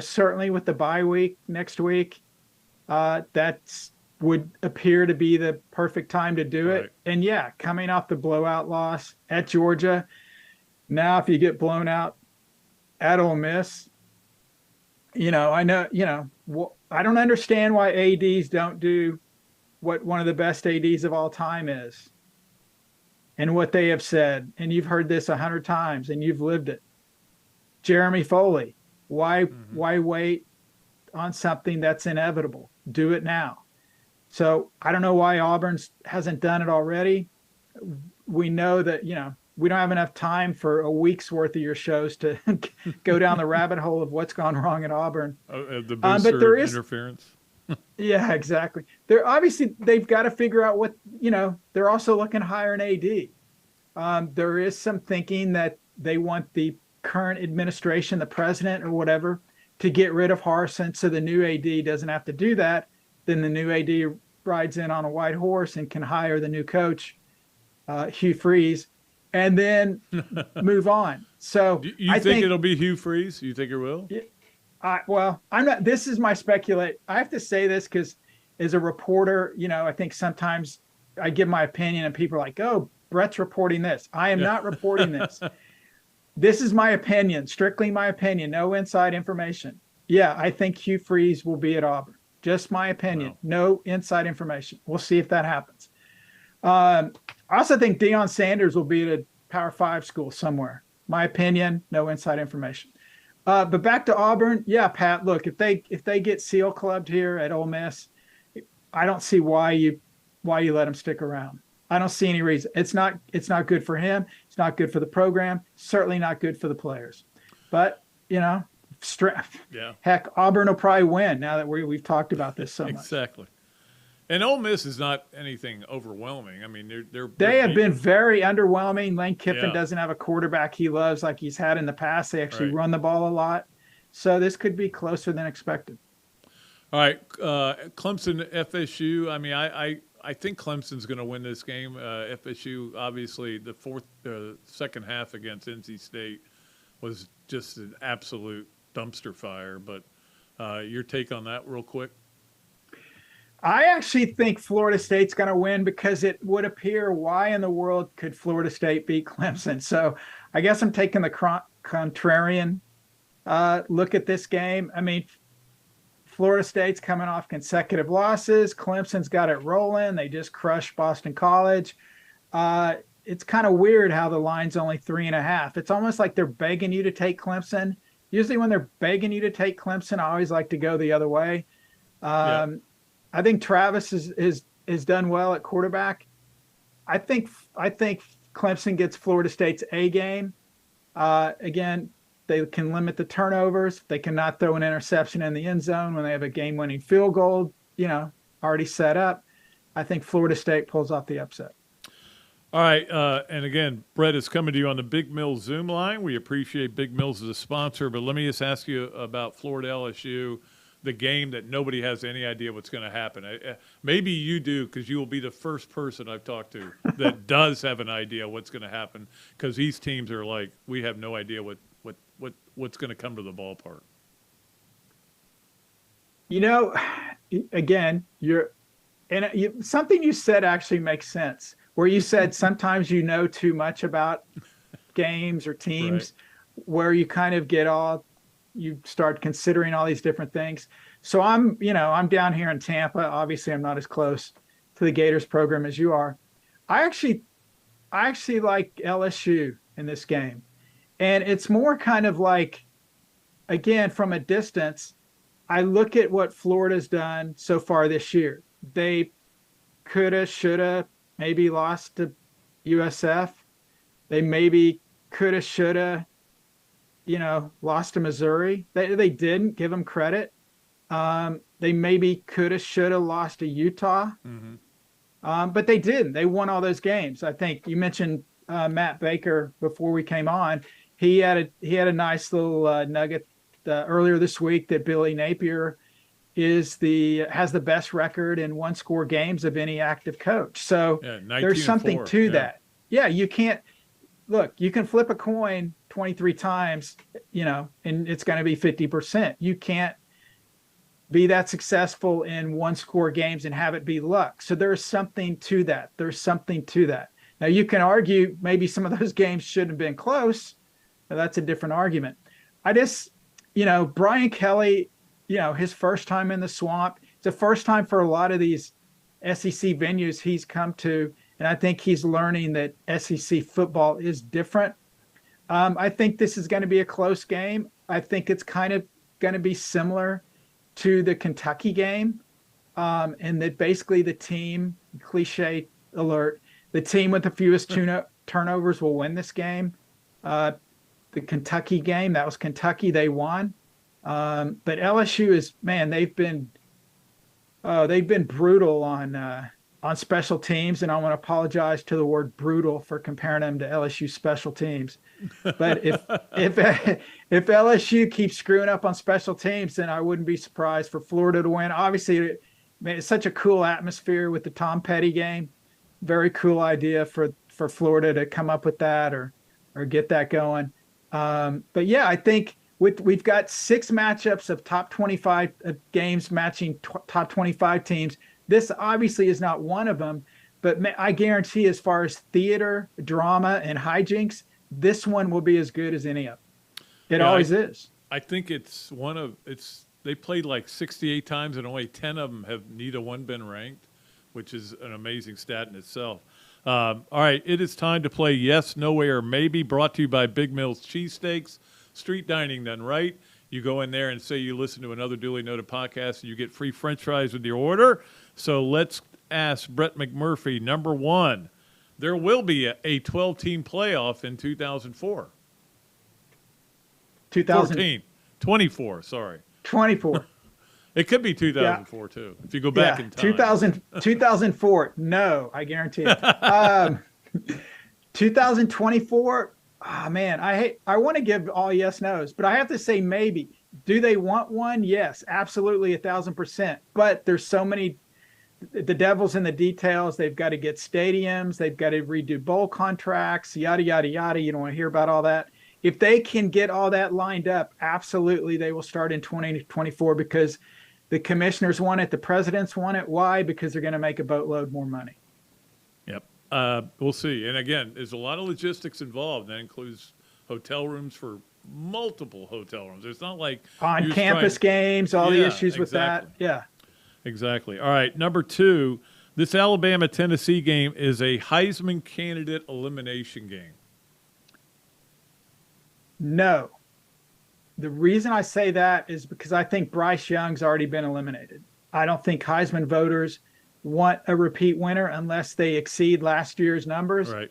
Speaker 4: certainly with the bye week next week, that would appear to be the perfect time to do it. And, coming off the blowout loss at Georgia, now if you get blown out at Ole Miss, I don't understand why ADs don't do what one of the best ADs of all time is and what they have said. And you've heard this 100 times and you've lived it. Jeremy Foley, why wait on something that's inevitable? Do it now. So I don't know why Auburn hasn't done it already. We know that, we don't have enough time for a week's worth of your shows to go down the rabbit hole of what's gone wrong at Auburn.
Speaker 1: The booster
Speaker 4: but there is
Speaker 1: interference.
Speaker 4: Yeah, exactly. They've got to figure out what, they're also looking higher in AD. There is some thinking that they want the current administration, the president or whatever, to get rid of Harsin so the new AD doesn't have to do that. Then the new AD rides in on a white horse and can hire the new coach, Hugh Freeze, and then move on. So
Speaker 1: you think it'll be Hugh Freeze? You think it will?
Speaker 4: I'm not. This is my speculate. I have to say this because, as a reporter, I think sometimes I give my opinion and people are like, "Oh, Brett's reporting this." I am not reporting this. This is my opinion, strictly my opinion, no inside information. Yeah, I think Hugh Freeze will be at Auburn. Just my opinion, no inside information. We'll see if that happens. I also think Deion Sanders will be at a Power 5 school somewhere. My opinion, no inside information. But back to Auburn, Pat. Look, if they get seal clubbed here at Ole Miss, I don't see why you let them stick around. I don't see any reason. It's not good for him. It's not good for the program. Certainly not good for the players. But heck, Auburn will probably win now that we've talked about this so much.
Speaker 1: Exactly. And Ole Miss is not anything overwhelming. I mean,
Speaker 4: they have been very underwhelming. Lane Kiffin doesn't have a quarterback he loves like he's had in the past. They actually run the ball a lot. So this could be closer than expected.
Speaker 1: All right, Clemson, FSU. I mean, I think Clemson's going to win this game. FSU, obviously, the second half against NC State was just an absolute dumpster fire. But your take on that real quick?
Speaker 4: I actually think Florida State's going to win because it would appear why in the world could Florida State beat Clemson? So I guess I'm taking the contrarian look at this game. I mean, Florida State's coming off consecutive losses. Clemson's got it rolling. They just crushed Boston College. It's kind of weird how the line's only 3.5. It's almost like they're begging you to take Clemson. Usually when they're begging you to take Clemson, I always like to go the other way. I think Travis is done well at quarterback. I think Clemson gets Florida State's A game. Again, they can limit the turnovers. They cannot throw an interception in the end zone when they have a game-winning field goal, already set up. I think Florida State pulls off the upset.
Speaker 1: All right, and again, Brett is coming to you on the Big Mills Zoom line. We appreciate Big Mills as a sponsor, but let me just ask you about Florida LSU, the game that nobody has any idea what's going to happen. Maybe you do, because you will be the first person I've talked to that does have an idea what's going to happen, because these teams are like, we have no idea what's going to come to the ballpark.
Speaker 4: Again, something you said actually makes sense. Where you said sometimes you know too much about games or teams, right, where you kind of you start considering all these different things. So I'm down here in Tampa. Obviously, I'm not as close to the Gators program as you are. I actually like LSU in this game. And it's more kind of like, again, from a distance, I look at what Florida's done so far this year. They coulda, shoulda, maybe lost to USF. They maybe coulda, shoulda, lost to Missouri. They didn't give them credit. They maybe coulda, shoulda lost to Utah. Mm-hmm. But they didn't. They won all those games. I think you mentioned Matt Baker before we came on. He had a nice little nugget earlier this week that Billy Napier has the best record in one-score games of any active coach. So there's something to that. Yeah, you can't look. You can flip a coin 23 times, and it's going to be 50%. You can't be that successful in one-score games and have it be luck. So there's something to that. Now you can argue maybe some of those games shouldn't have been close. But that's a different argument. I just, Brian Kelly, his first time in the swamp. It's the first time for a lot of these SEC venues he's come to, and I think he's learning that SEC football is different. I think this is going to be a close game. I think it's kind of going to be similar to the Kentucky game, and that basically the team, cliche alert, the team with the fewest turnovers will win this game. The Kentucky game, that was Kentucky, they won. But LSU is, man, they've been brutal on special teams, and I want to apologize to the word brutal for comparing them to LSU special teams. But if LSU keeps screwing up on special teams, then I wouldn't be surprised for Florida to win. Obviously, it's such a cool atmosphere with the Tom Petty game. Very cool idea for Florida to come up with that or get that going. But yeah, I think we've got 6 matchups of top 25 games matching top 25 teams. This obviously is not one of them, but I guarantee as far as theater, drama, and hijinks, this one will be as good as any of them. It always is.
Speaker 1: I think they played like 68 times and only 10 of them have neither one been ranked, which is an amazing stat in itself. All right, it is time to play Yes, No Way, or Maybe, brought to you by Big Mills Cheesesteaks. Street dining done right. You go in there and say you listen to Another Dooley Noted Podcast, and you get free French fries with your order. So let's ask Brett McMurphy, number one, there will be a 12-team playoff in 2004. 24, sorry.
Speaker 4: 24.
Speaker 1: It could be 2004, too, if you go back in time.
Speaker 4: 2004. No, I guarantee it. 2024. Man, I want to give all yes, no's, but I have to say maybe. Do they want one? Yes, absolutely, 1,000%. But there's so many, the devil's in the details. They've got to get stadiums. They've got to redo bowl contracts, yada, yada, yada. You don't want to hear about all that. If they can get all that lined up, absolutely, they will start in 2024 because the commissioners want it. The presidents want it. Why? Because they're going to make a boatload more money.
Speaker 1: Yep. We'll see. And again, there's a lot of logistics involved. That includes hotel rooms for multiple hotel rooms. It's not like
Speaker 4: on campus games, all the issues with that. Yeah.
Speaker 1: Exactly. All right. Number two, this Alabama-Tennessee game is a Heisman candidate elimination game.
Speaker 4: No. The reason I say that is because I think Bryce Young's already been eliminated. I don't think Heisman voters want a repeat winner unless they exceed last year's numbers.
Speaker 1: Right.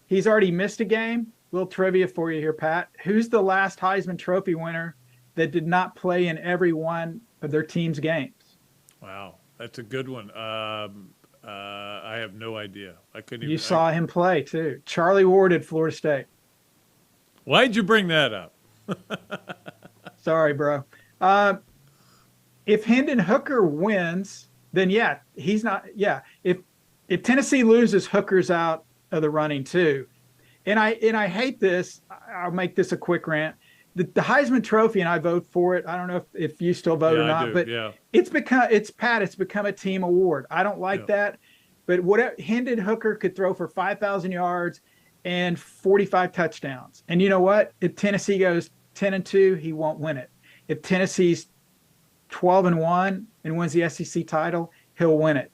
Speaker 4: He's already missed a game. Little trivia for you here, Pat. Who's the last Heisman Trophy winner that did not play in every one of their team's games?
Speaker 1: Wow, that's a good one. I have no idea. I couldn't even.
Speaker 4: You saw him play too. Charlie Ward at Florida State.
Speaker 1: Why'd you bring that up?
Speaker 4: Sorry, bro. If Hendon Hooker wins, then yeah, he's not. Yeah, if Tennessee loses, Hooker's out of the running too. And I hate this. I'll make this a quick rant. The Heisman Trophy, and I vote for it. I don't know if you still vote or not, but it's become a team award. I don't like that. But whatever, Hendon Hooker could throw for 5,000 yards and 45 touchdowns. And you know what? If Tennessee goes 10-2, he won't win it. If Tennessee's 12-1 and wins the SEC title, he'll win it.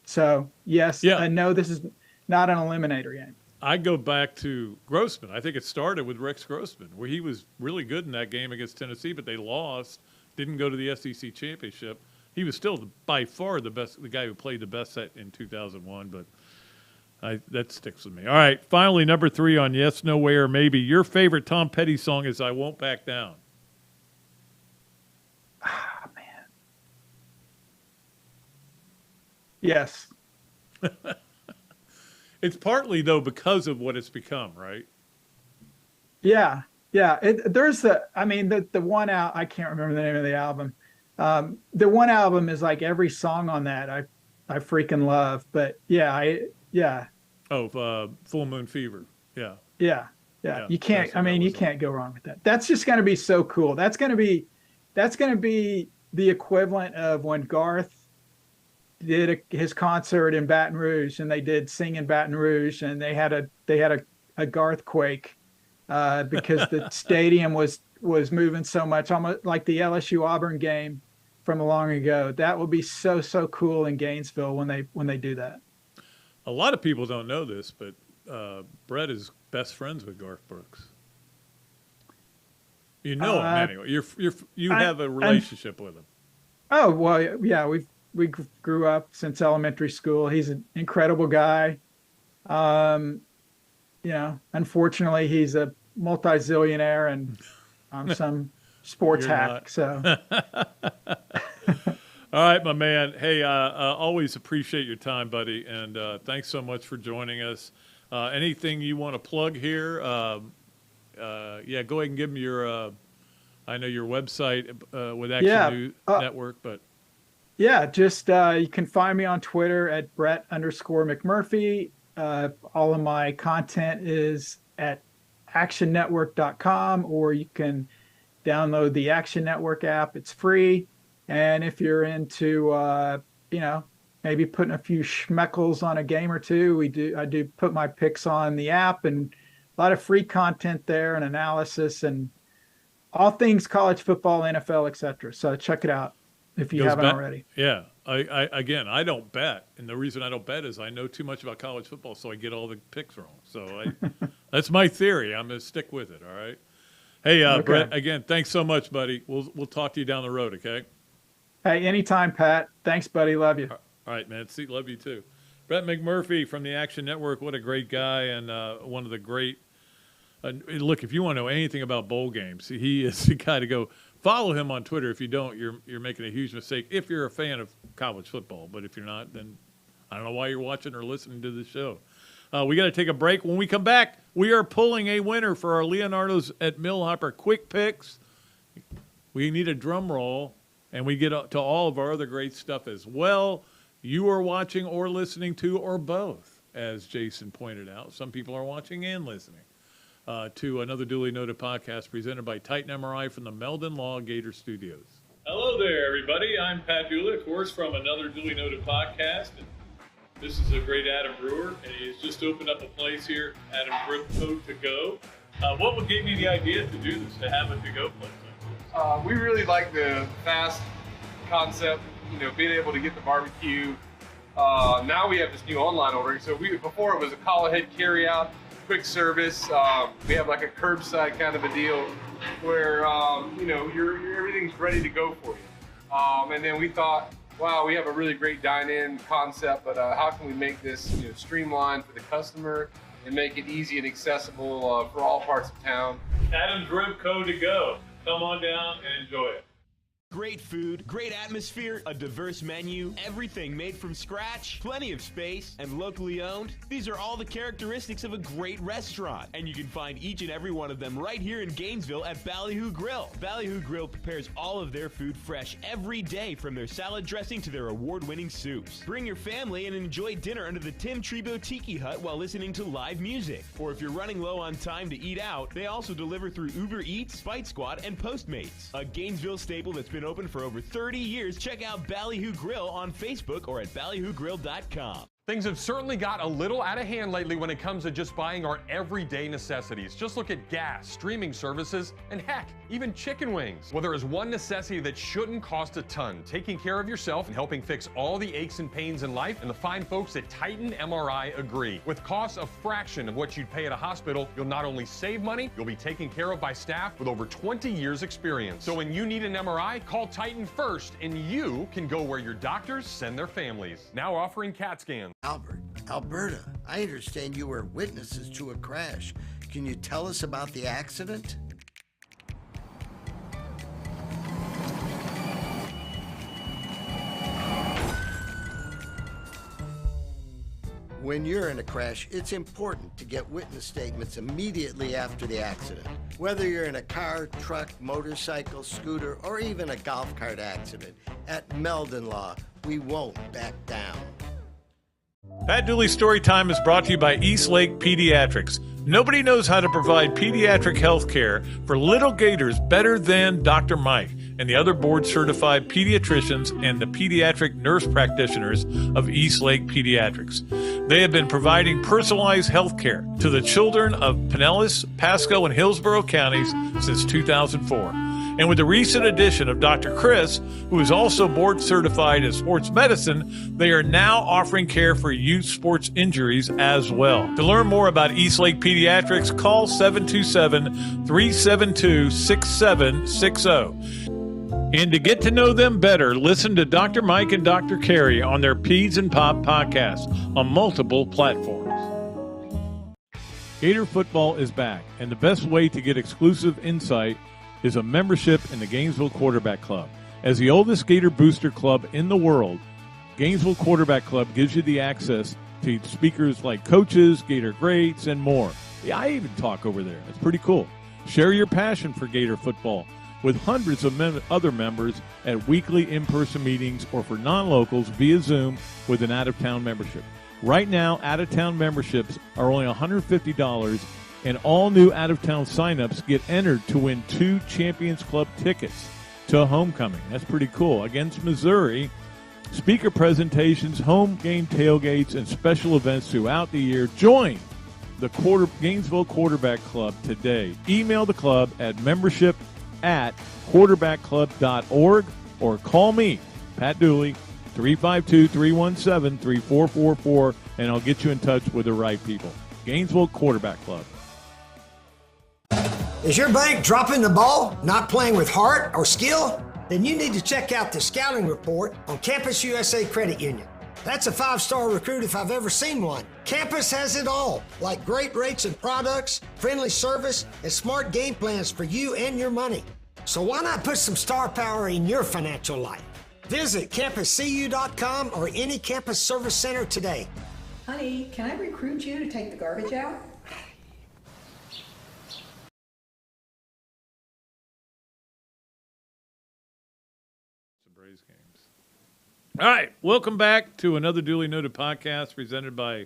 Speaker 4: So yes, I know this is not an eliminator game.
Speaker 1: I go back to Grossman. I think it started with Rex Grossman, where he was really good in that game against Tennessee, but they lost, didn't go to the SEC championship. He was still by far the guy who played the best set in 2001, but that sticks with me. All right, finally, number 3 on Yes, No Way, or Maybe. Your favorite Tom Petty song is I Won't Back Down.
Speaker 4: Ah, man. Yes.
Speaker 1: It's partly, though, because of what it's become, right?
Speaker 4: Yeah. There's the one out, I can't remember the name of the album. The one album is like every song on that I freaking love. But yeah.
Speaker 1: Oh, Full Moon Fever. Yeah.
Speaker 4: Yeah. You can't. You can't go wrong with that. That's just going to be so cool. That's going to be the equivalent of when Garth did his concert in Baton Rouge, and they did Sing in Baton Rouge, and they had a Garth quake because the stadium was moving so much, almost like the LSU Auburn game from long ago. That will be so cool in Gainesville when they do that.
Speaker 1: A lot of people don't know this, but Brett is best friends with Garth Brooks. You know him anyway. You have a relationship with him. Oh well, yeah. We grew up since elementary school. He's an incredible guy. Unfortunately, he's a multi-zillionaire and on some sports hack. So. All right, my man. Hey, always appreciate your time, buddy, and thanks so much for joining us. Anything you want to plug here? Go ahead and give me your. I know your website with Action News Network, but. Yeah, just you can find me on Twitter at Brett_McMurphy. All of my content is at actionnetwork.com, or you can download the Action Network app. It's free. And if you're into, maybe putting a few schmeckles on a game or two, I do put my picks on the app, and a lot of free content there and analysis and all things college football, NFL, etc. So check it out if you haven't already. Yeah. I don't bet. And the reason I don't bet is I know too much about college football, so I get all the picks wrong. So that's my theory. I'm going to stick with it. All right. Hey, okay. Brett, again, thanks so much, buddy. We'll talk to you down the road. Okay. Hey, anytime, Pat. Thanks, buddy. Love you. All right, man. Love you too. Brett McMurphy from the Action Network. What a great guy, and one of the great. Look, if you want to know anything about bowl games, he is the guy to go. Follow him on Twitter. If you don't, you're making a huge mistake if you're a fan of college football. But if you're not, then I don't know why you're watching or listening to the show. We got to take a break. When we come back, we are pulling a winner for our Leonardo's at Millhopper Quick Picks. We need a drum roll, and we get to all of our other great stuff as well. You are watching or listening to, or both, as Jason pointed out. Some people are watching and listening. To Another Dooley Noted Podcast presented by Titan MRI from the Meldon Law Gator Studios. Hello there, everybody. I'm Pat Dooley, of course, from Another Dooley Noted Podcast. And this is a great Adam Brewer, and he's just opened up a place here, Adam Brewer To Go. What would give you the idea to do this, to have a to-go place like this? We really like the fast concept, being able to get the barbecue. Now we have this new online ordering. So before it was a call ahead carry out. Quick service. We have like a curbside kind of a deal where everything's ready to go for you. And then we thought,
Speaker 2: wow, we have a really great dine-in concept, but how can we make this streamlined for the customer and make it easy and accessible for all parts of town?
Speaker 1: Adam's Rib Co. to go. Come on down and enjoy it.
Speaker 3: Great food, great atmosphere, a diverse menu, everything made from scratch, plenty of space, and locally owned. These are all the characteristics of a great restaurant, and you can find each and every one of them right here in Gainesville at Ballyhoo Grill. Ballyhoo Grill prepares all of their food fresh every day, from their salad dressing to their award-winning soups. Bring your family and enjoy dinner under the Tim Trebo Tiki Hut while listening to live music. Or if you're running low on time to eat out, they also deliver through Uber Eats, Fight Squad, and Postmates. A Gainesville staple that's been open for over 30 years. Check out Ballyhoo Grill on Facebook or at ballyhoogrill.com.
Speaker 8: Things have certainly got a little out of hand lately when it comes to just buying our everyday necessities. Just look at gas, streaming services, and heck, even chicken wings. Well, there is one necessity that shouldn't cost a ton: taking care of yourself and helping fix all the aches and pains in life, and the fine folks at Titan MRI agree. With costs a fraction of what you'd pay at a hospital, you'll not only save money, you'll be taken care of by staff with over 20 years experience. So when you need an MRI, call Titan first, and you can go where your doctors send their families. Now offering CAT scans.
Speaker 5: Albert, Alberta, I understand you were witnesses to a crash. Can you tell us about the accident? When you're in a crash, it's important to get witness statements immediately after the accident. Whether you're in a car, truck, motorcycle, scooter, or even a golf cart accident, at Meldon Law, we won't back down.
Speaker 1: Pat Dooley's Story Time is brought to you by Eastlake Pediatrics. Nobody knows how to provide pediatric health care for little Gators better than Dr. Mike and the other board-certified pediatricians and the pediatric nurse practitioners of Eastlake Pediatrics. They have been providing personalized health care to the children of Pinellas, Pasco, and Hillsborough counties since 2004. And with the recent addition of Dr. Chris, who is also board certified in sports medicine, they are now offering care for youth sports injuries as well. To learn more about Eastlake Pediatrics, call 727-372-6760. And to get to know them better, listen to Dr. Mike and Dr. Carey on their Peds and Pop podcast on multiple platforms. Gator football is back, and the best way to get exclusive insight is a membership in the Gainesville Quarterback Club. As the oldest Gator booster club in the world, Gainesville Quarterback Club gives you the access to speakers like coaches, Gator greats, and more. Yeah, I even talk over there. It's pretty cool. Share your passion for Gator football with hundreds of other members at weekly in-person meetings or for non-locals via Zoom with an out-of-town membership. Right now, out-of-town memberships are only $150, and all new out-of-town signups get entered to win 2 Champions Club tickets to homecoming. That's pretty cool. Against Missouri, speaker presentations, home game tailgates, and special events throughout the year. Join the Gainesville Quarterback Club today. Email the club at membership@quarterbackclub.org or call me, Pat Dooley, 352-317-3444, and I'll get you in touch with the right people. Gainesville Quarterback Club.
Speaker 6: Is your bank dropping the ball, not playing with heart or skill? Then you need to check out the scouting report on Campus USA Credit Union. That's a 5-star recruit if I've ever seen one. Campus has it all, like great rates and products, friendly service, and smart game plans for you and your money. So why not put some star power in your financial life? Visit campuscu.com or any campus service center today.
Speaker 7: Honey, can I recruit you to take the garbage out?
Speaker 1: All right, welcome back to another Dooley Noted Podcast presented by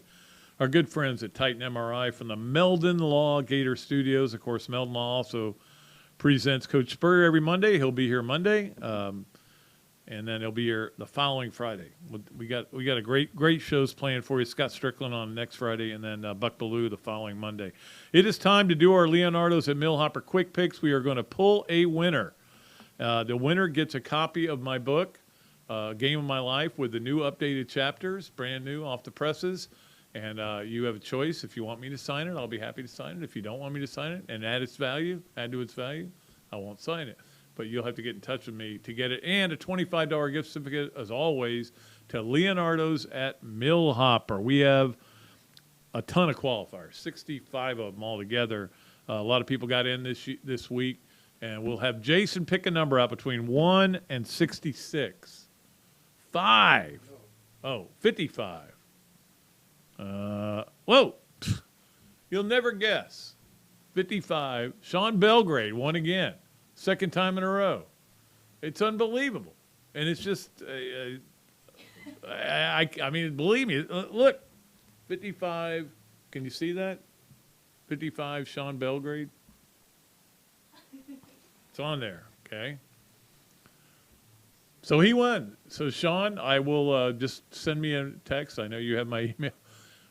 Speaker 1: our good friends at Titan MRI from the Meldon Law Gator Studios. Of course, Meldon Law also presents Coach Spurrier every Monday. He'll be here Monday, and then he'll be here the following Friday. We got a great shows planned for you. Scott Strickland on next Friday, and then Buck Ballou the following Monday. It is time to do our Leonardo's at Millhopper Quick Picks. We are going to pull a winner. The winner gets a copy of my book, Game of My Life, with the new updated chapters, brand new off the presses. And you have a choice. If you want me to sign it, I'll be happy to sign it. If you don't want me to sign it and add to its value, I won't sign it. but you'll have to get in touch with me to get it. And a $25 gift certificate, as always, to Leonardo's at Millhopper. We have a ton of qualifiers, 65 of them all together. A lot of people got in this week, and we'll have Jason pick a number out between 1 and 66. 5. Oh, 55. Whoa. You'll never guess. 55. Sean Belgrade won again. Second time in a row. It's unbelievable. And it's just, I mean, believe me, look, 55. Can you see that? 55, Sean Belgrade. It's on there, okay? So he won. So, Sean, I will just send me a text. I know you have my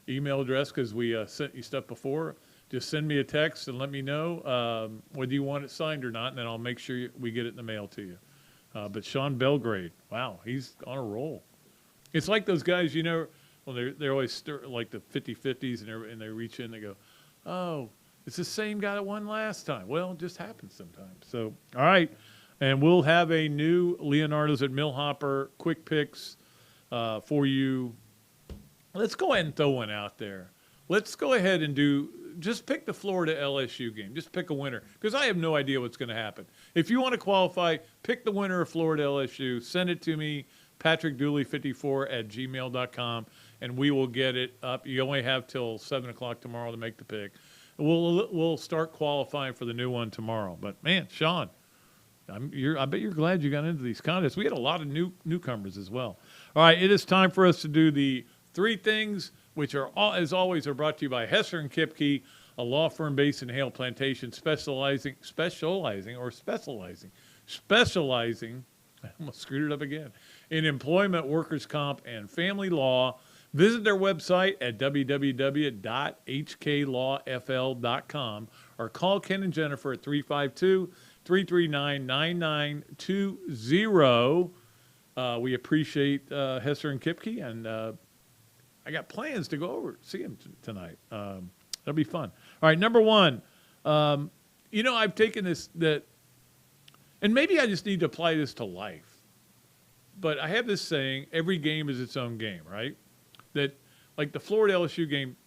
Speaker 1: email address because we sent you stuff before. Just send me a text and let me know whether you want it signed or not, and then I'll make sure we get it in the mail to you. But Sean Belgrade, wow, he's on a roll. It's like those guys, you know, well, they're always like the 50-50s, and they reach in and they go, oh, it's the same guy that won last time. Well, it just happens sometimes. So, all right. And we'll have a new Leonardo's at Millhopper quick picks for you. Let's go ahead and throw one out there. Let's go ahead and just pick the Florida LSU game. Just pick a winner, because I have no idea what's going to happen. If you want to qualify, pick the winner of Florida LSU. Send it to me, patrickdooley54@gmail.com, and we will get it up. You only have till 7 o'clock tomorrow to make the pick. We'll start qualifying for the new one tomorrow. But, man, Sean, I bet you're glad you got into these contests. We had a lot of newcomers as well. All right, it is time for us to do the 3 things, which are, as always, are brought to you by Hesser Kipke, a law firm based in Hale Plantation, specializing, I almost screwed it up again, in employment, workers' comp, and family law. Visit their website at www.hklawfl.com or call Ken and Jennifer at 352-339-9920. We appreciate Hesser and Kipke, and I got plans to go over see him tonight. That'll be fun. All right, number 1. I've taken this and maybe I just need to apply this to life. But I have this saying, every game is its own game, right? That, like the Florida LSU game,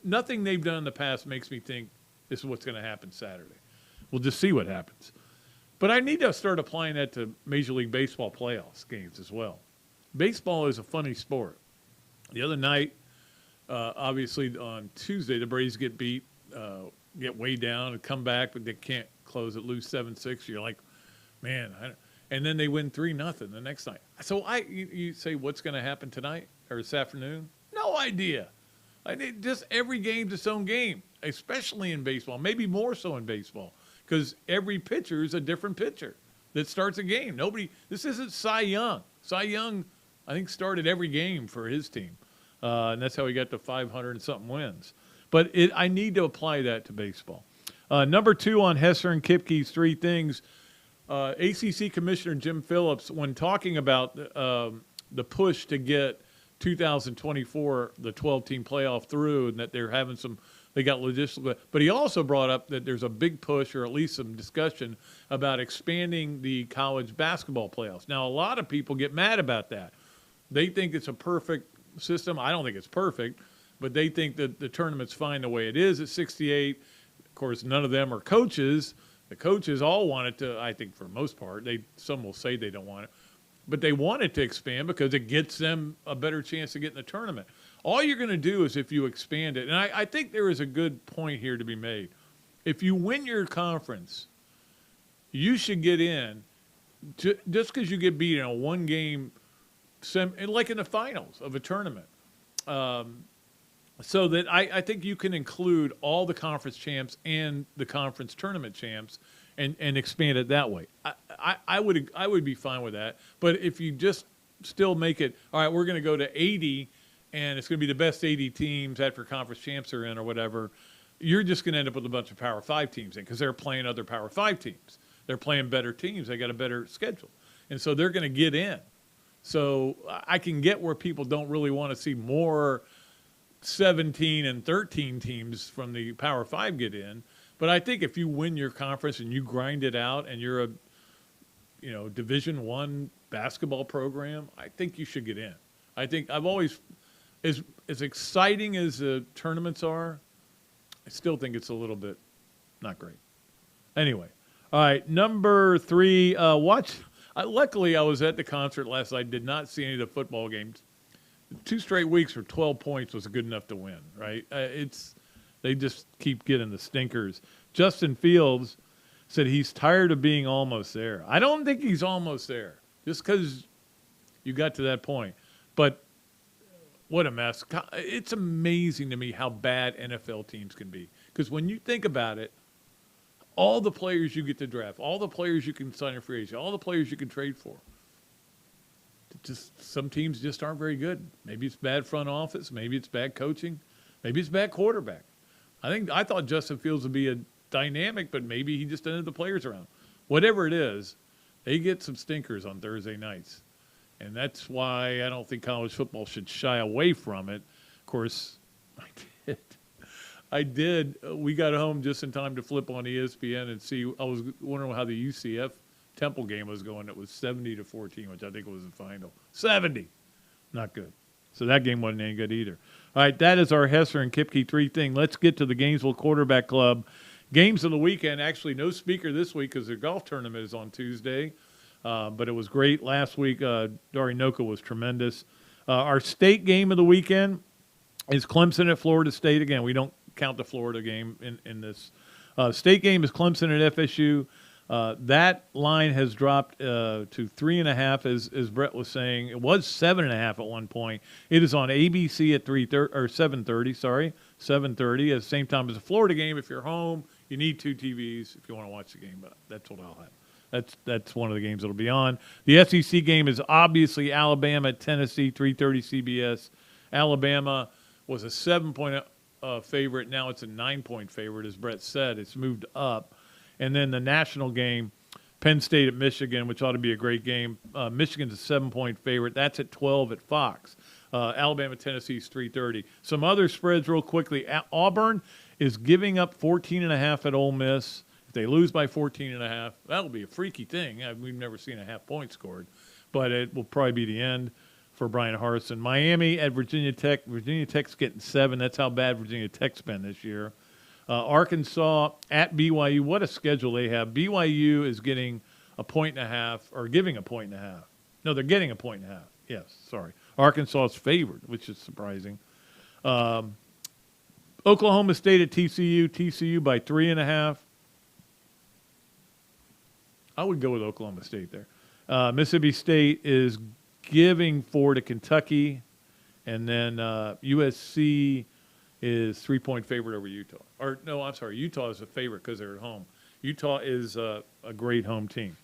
Speaker 1: nothing they've done in the past makes me think this is what's going to happen Saturday. We'll just see what happens. But I need to start applying that to Major League Baseball playoffs games as well. Baseball is a funny sport. The other night, obviously on Tuesday, the Braves get beat, get way down and come back, but they can't close it, lose 7-6. You're like, man. And then they win 3-0 the next night. So you say, what's going to happen tonight or this afternoon? No idea. I need just every game's its own game, especially in baseball, maybe more so in baseball, because every pitcher is a different pitcher that starts a game. This isn't Cy Young. Cy Young, I think, started every game for his team, and that's how he got to 500 and something wins. But I need to apply that to baseball. Number 2 on Hesser and Kipke's 3 things. ACC Commissioner Jim Phillips, when talking about the push to get 2024, the 12-team playoff through, and that they're having they got logistical, but he also brought up that there's a big push, or at least some discussion, about expanding the college basketball playoffs. Now, a lot of people get mad about that. They think it's a perfect system. I don't think it's perfect, but they think that the tournament's fine the way it is at 68. Of course, none of them are coaches. The coaches all want it to, I think for the most part, some will say they don't want it, but they want it to expand because it gets them a better chance to get in the tournament. All you're going to do is if you expand it, and I think there is a good point here to be made. If you win your conference, you should get in just because you get beat in a one-game, like in the finals of a tournament. So that I think you can include all the conference champs and the conference tournament champs and expand it that way. I would be fine with that. But if you just still make it, all right, we're going to go to 80, and it's going to be the best 80 teams after conference champs are in or whatever, you're just going to end up with a bunch of Power 5 teams in because they're playing other Power 5 teams. They're playing better teams. They got a better schedule. And so they're going to get in. So I can get where people don't really want to see more 17 and 13 teams from the Power 5 get in. But I think if you win your conference and you grind it out and you're Division I basketball program, I think you should get in. I think I've always, as exciting as the tournaments are, I still think it's a little bit not great. Anyway, all right, number 3, luckily, I was at the concert last night. Did not see any of the football games. 2 straight weeks for 12 points was good enough to win, right? They just keep getting the stinkers. Justin Fields said he's tired of being almost there. I don't think he's almost there, just because you got to that point. But what a mess. It's amazing to me how bad NFL teams can be. Because when you think about it, all the players you get to draft, all the players you can sign in free agency, all the players you can trade for, just some teams just aren't very good. Maybe it's bad front office. Maybe it's bad coaching. Maybe it's bad quarterback. I thought Justin Fields would be a dynamic, but maybe he just ended the players around. Whatever it is, they get some stinkers on Thursday nights. And that's why I don't think college football should shy away from it. Of course, I did. We got home just in time to flip on ESPN and see. I was wondering how the UCF Temple game was going. It was 70-14, which I think was the final. 70. Not good. So that game wasn't any good either. All right, that is our Hesser and Kipke 3 thing. Let's get to the Gainesville Quarterback Club. Games of the weekend. Actually, no speaker this week because their golf tournament is on Tuesday. But it was great last week. Darinoka was tremendous. Our state game of the weekend is Clemson at Florida State. Again, we don't count the Florida game in this. State game is Clemson at FSU. That line has dropped to 3.5, as Brett was saying. It was 7.5 at one point. It is on ABC at 7:30. Sorry, 7:30 at the same time as the Florida game. If you're home, you need 2 TVs if you want to watch the game. But that's what I'll have. That's one of the games that'll be on. The SEC game is obviously Alabama at Tennessee, 3:30 CBS. Alabama was a 7-point favorite. Now it's a 9-point favorite, as Brett said. It's moved up. And then the national game, Penn State at Michigan, which ought to be a great game. Michigan's a 7-point favorite. That's at 12 at Fox. Alabama, Tennessee's 3:30. Some other spreads real quickly. Auburn is giving up 14.5 at Ole Miss. If they lose by 14.5, that'll be a freaky thing. We've never seen a half-point scored. But it will probably be the end for Brian Harsin. Miami at Virginia Tech. Virginia Tech's getting 7. That's how bad Virginia Tech's been this year. Arkansas at BYU. What a schedule they have. BYU is getting 1.5, or giving 1.5. No, they're getting 1.5. Yes, sorry. Arkansas is favored, which is surprising. Oklahoma State at TCU. TCU by 3.5. I would go with Oklahoma State there. Mississippi State is giving 4 to Kentucky. And then USC is 3-point favorite over Utah. Or, no, I'm sorry. Utah is a favorite because they're at home. Utah is a great home team.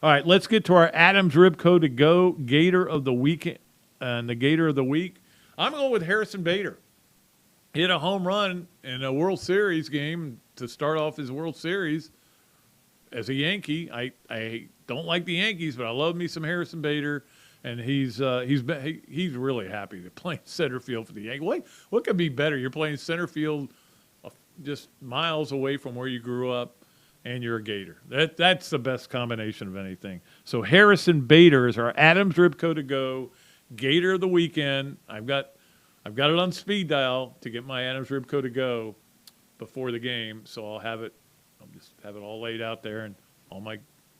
Speaker 1: All right, let's get to our Adams Ribco to go Gator of the week. And the Gator of the week, I'm going with Harrison Bader. He hit a home run in a World Series game to start off his World Series. As a Yankee, I don't like the Yankees, but I love me some Harrison Bader, and he's really happy to play center field for the Yankees. What could be better? You're playing center field just miles away from where you grew up, and you're a Gator. That's the best combination of anything. So Harrison Bader is our Adams Ribco to go Gator of the weekend. I've got it on speed dial to get my Adams Ribco to go before the game, so I'll just have it all laid out there and all my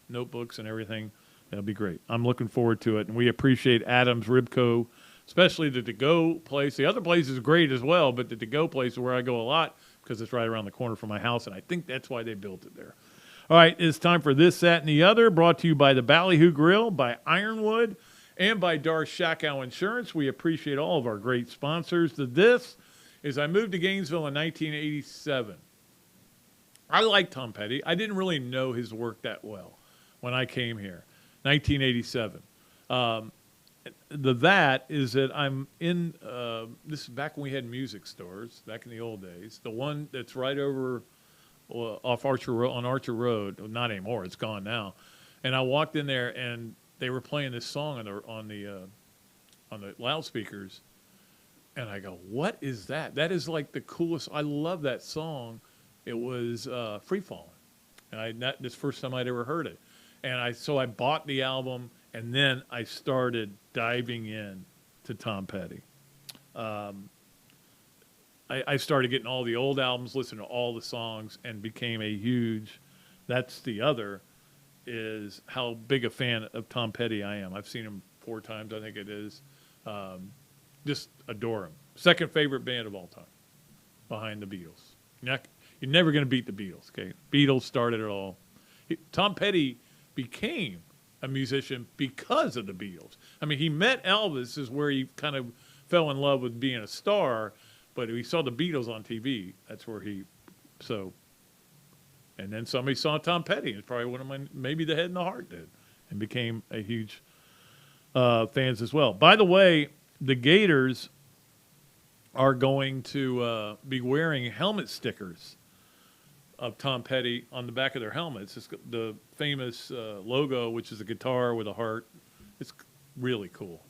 Speaker 1: notebooks and everything. That'll be great. I'm looking forward to it, and we appreciate Adams Ribco, especially the to-go place. The other place is great as well, but the to-go place is where I go a lot because it's right around the corner from my house, and I think that's why they built it there. All right, it's time for This, That, and the Other, brought to you by the Ballyhoo Grill, by Ironwood, and by Dar Shakow Insurance. We appreciate all of our great sponsors. The This is I moved to Gainesville in 1987. I like Tom Petty. I didn't really know his work that well when I came here, 1987. That is that I'm in, this is back when we had music stores, back in the old days. The one that's right over off Archer Road, on Archer Road, not anymore, it's gone now. And I walked in there, and they were playing this song on the loudspeakers. And I go, what is that? That is like the coolest. I love that song. It was Free Fallin'. And this first time I'd ever heard it. And so I bought the album, and then I started diving in to Tom Petty. I started getting all the old albums, listening to all the songs, and became a huge, that's the other, is how big a fan of Tom Petty I am. I've seen him 4 times, I think it is. Just adore him. Second favorite band of all time, behind the Beatles. You're never going to beat the Beatles, okay? Beatles started it all. Tom Petty became a musician because of the Beatles. I mean, he met Elvis is where he kind of fell in love with being a star, but he saw the Beatles on TV. That's where and then somebody saw Tom Petty. It's probably one of maybe the Head and the Heart did, and became a huge fans as well. By the way, the Gators are going to be wearing helmet stickers of Tom Petty on the back of their helmets. It's the famous logo, which is a guitar with a heart. It's really cool.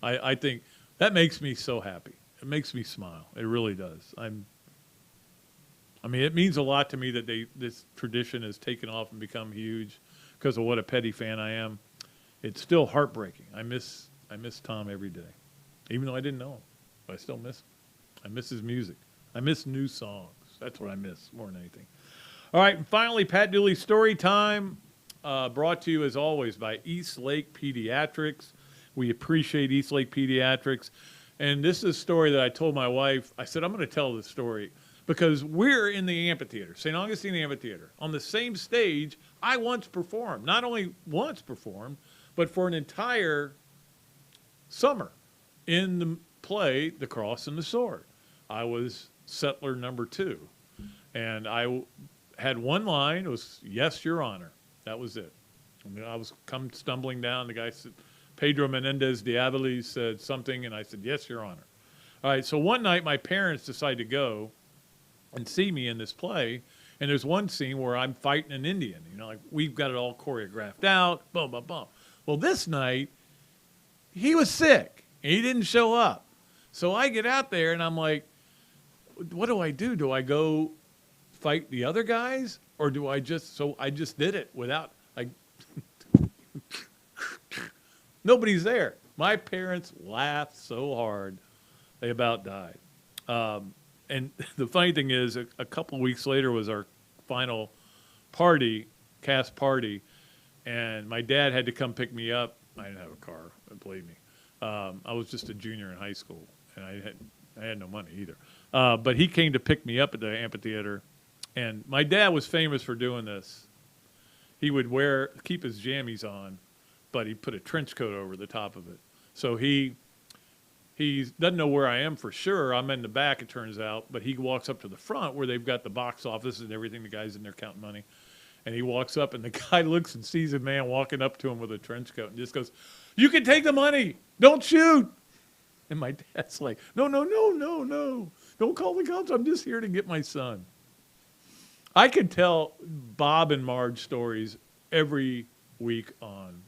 Speaker 1: I think that makes me so happy. It makes me smile. It really does. I mean, it means a lot to me that this tradition has taken off and become huge because of what a Petty fan I am. It's still heartbreaking. I miss Tom every day, even though I didn't know him. But I still miss him. I miss his music. I miss new songs. That's what I miss more than anything. All right, and finally, Pat Dooley Story Time, brought to you as always by East Lake Pediatrics. We appreciate East Lake Pediatrics. And this is a story that I told my wife. I said, I'm going to tell this story because we're in the amphitheater, St. Augustine Amphitheater. On the same stage I once performed. Not only once performed, but for an entire summer in the play The Cross and the Sword. I was settler number 2. And I had one line. It was, "Yes, Your Honor." That was it. I was come stumbling down. The guy said, Pedro Menendez de Aviles said something, and I said, "Yes, Your Honor." All right, so one night my parents decided to go and see me in this play, and there's one scene where I'm fighting an Indian. You know, like we've got it all choreographed out, boom, boom, boom. Well, this night, he was sick. He didn't show up. So I get out there, and I'm like, what do I do? Do I go fight the other guys, or do I just, so I just did it without, like, nobody's there. My parents laughed so hard, they about died. And the funny thing is, a couple of weeks later was our final party, cast party, and my dad had to come pick me up. I didn't have a car, believe me. I was just a junior in high school, and I had no money either. But he came to pick me up at the amphitheater, and my dad was famous for doing this. He would keep his jammies on, but he put a trench coat over the top of it. So he doesn't know where I am for sure. I'm in the back, it turns out, but he walks up to the front where they've got the box office and everything. The guy's in there counting money. And he walks up, and the guy looks and sees a man walking up to him with a trench coat and just goes, "You can take the money. Don't shoot." And my dad's like, no. Don't call the cops. I'm just here to get my son. I could tell Bob and Marge stories every week on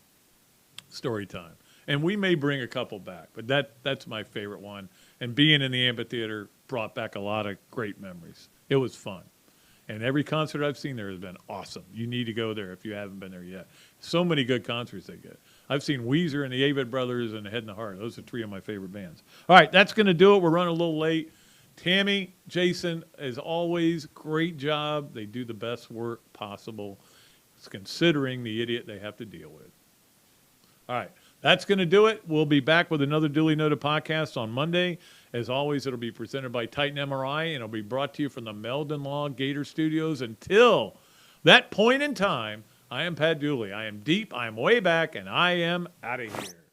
Speaker 1: Story Time. And we may bring a couple back, but that's my favorite one. And being in the amphitheater brought back a lot of great memories. It was fun. And every concert I've seen there has been awesome. You need to go there if you haven't been there yet. So many good concerts they get. I've seen Weezer and the Avett Brothers and Head and the Heart. Those are 3 of my favorite bands. All right, that's going to do it. We're running a little late. Tammy, Jason, as always, great job. They do the best work possible, considering the idiot they have to deal with. All right, that's going to do it. We'll be back with another Dooley Noted podcast on Monday. As always, it'll be presented by Titan MRI, and it'll be brought to you from the Meldon Law Gator Studios. Until that point in time, I am Pat Dooley. I am deep, I am way back, and I am out of here.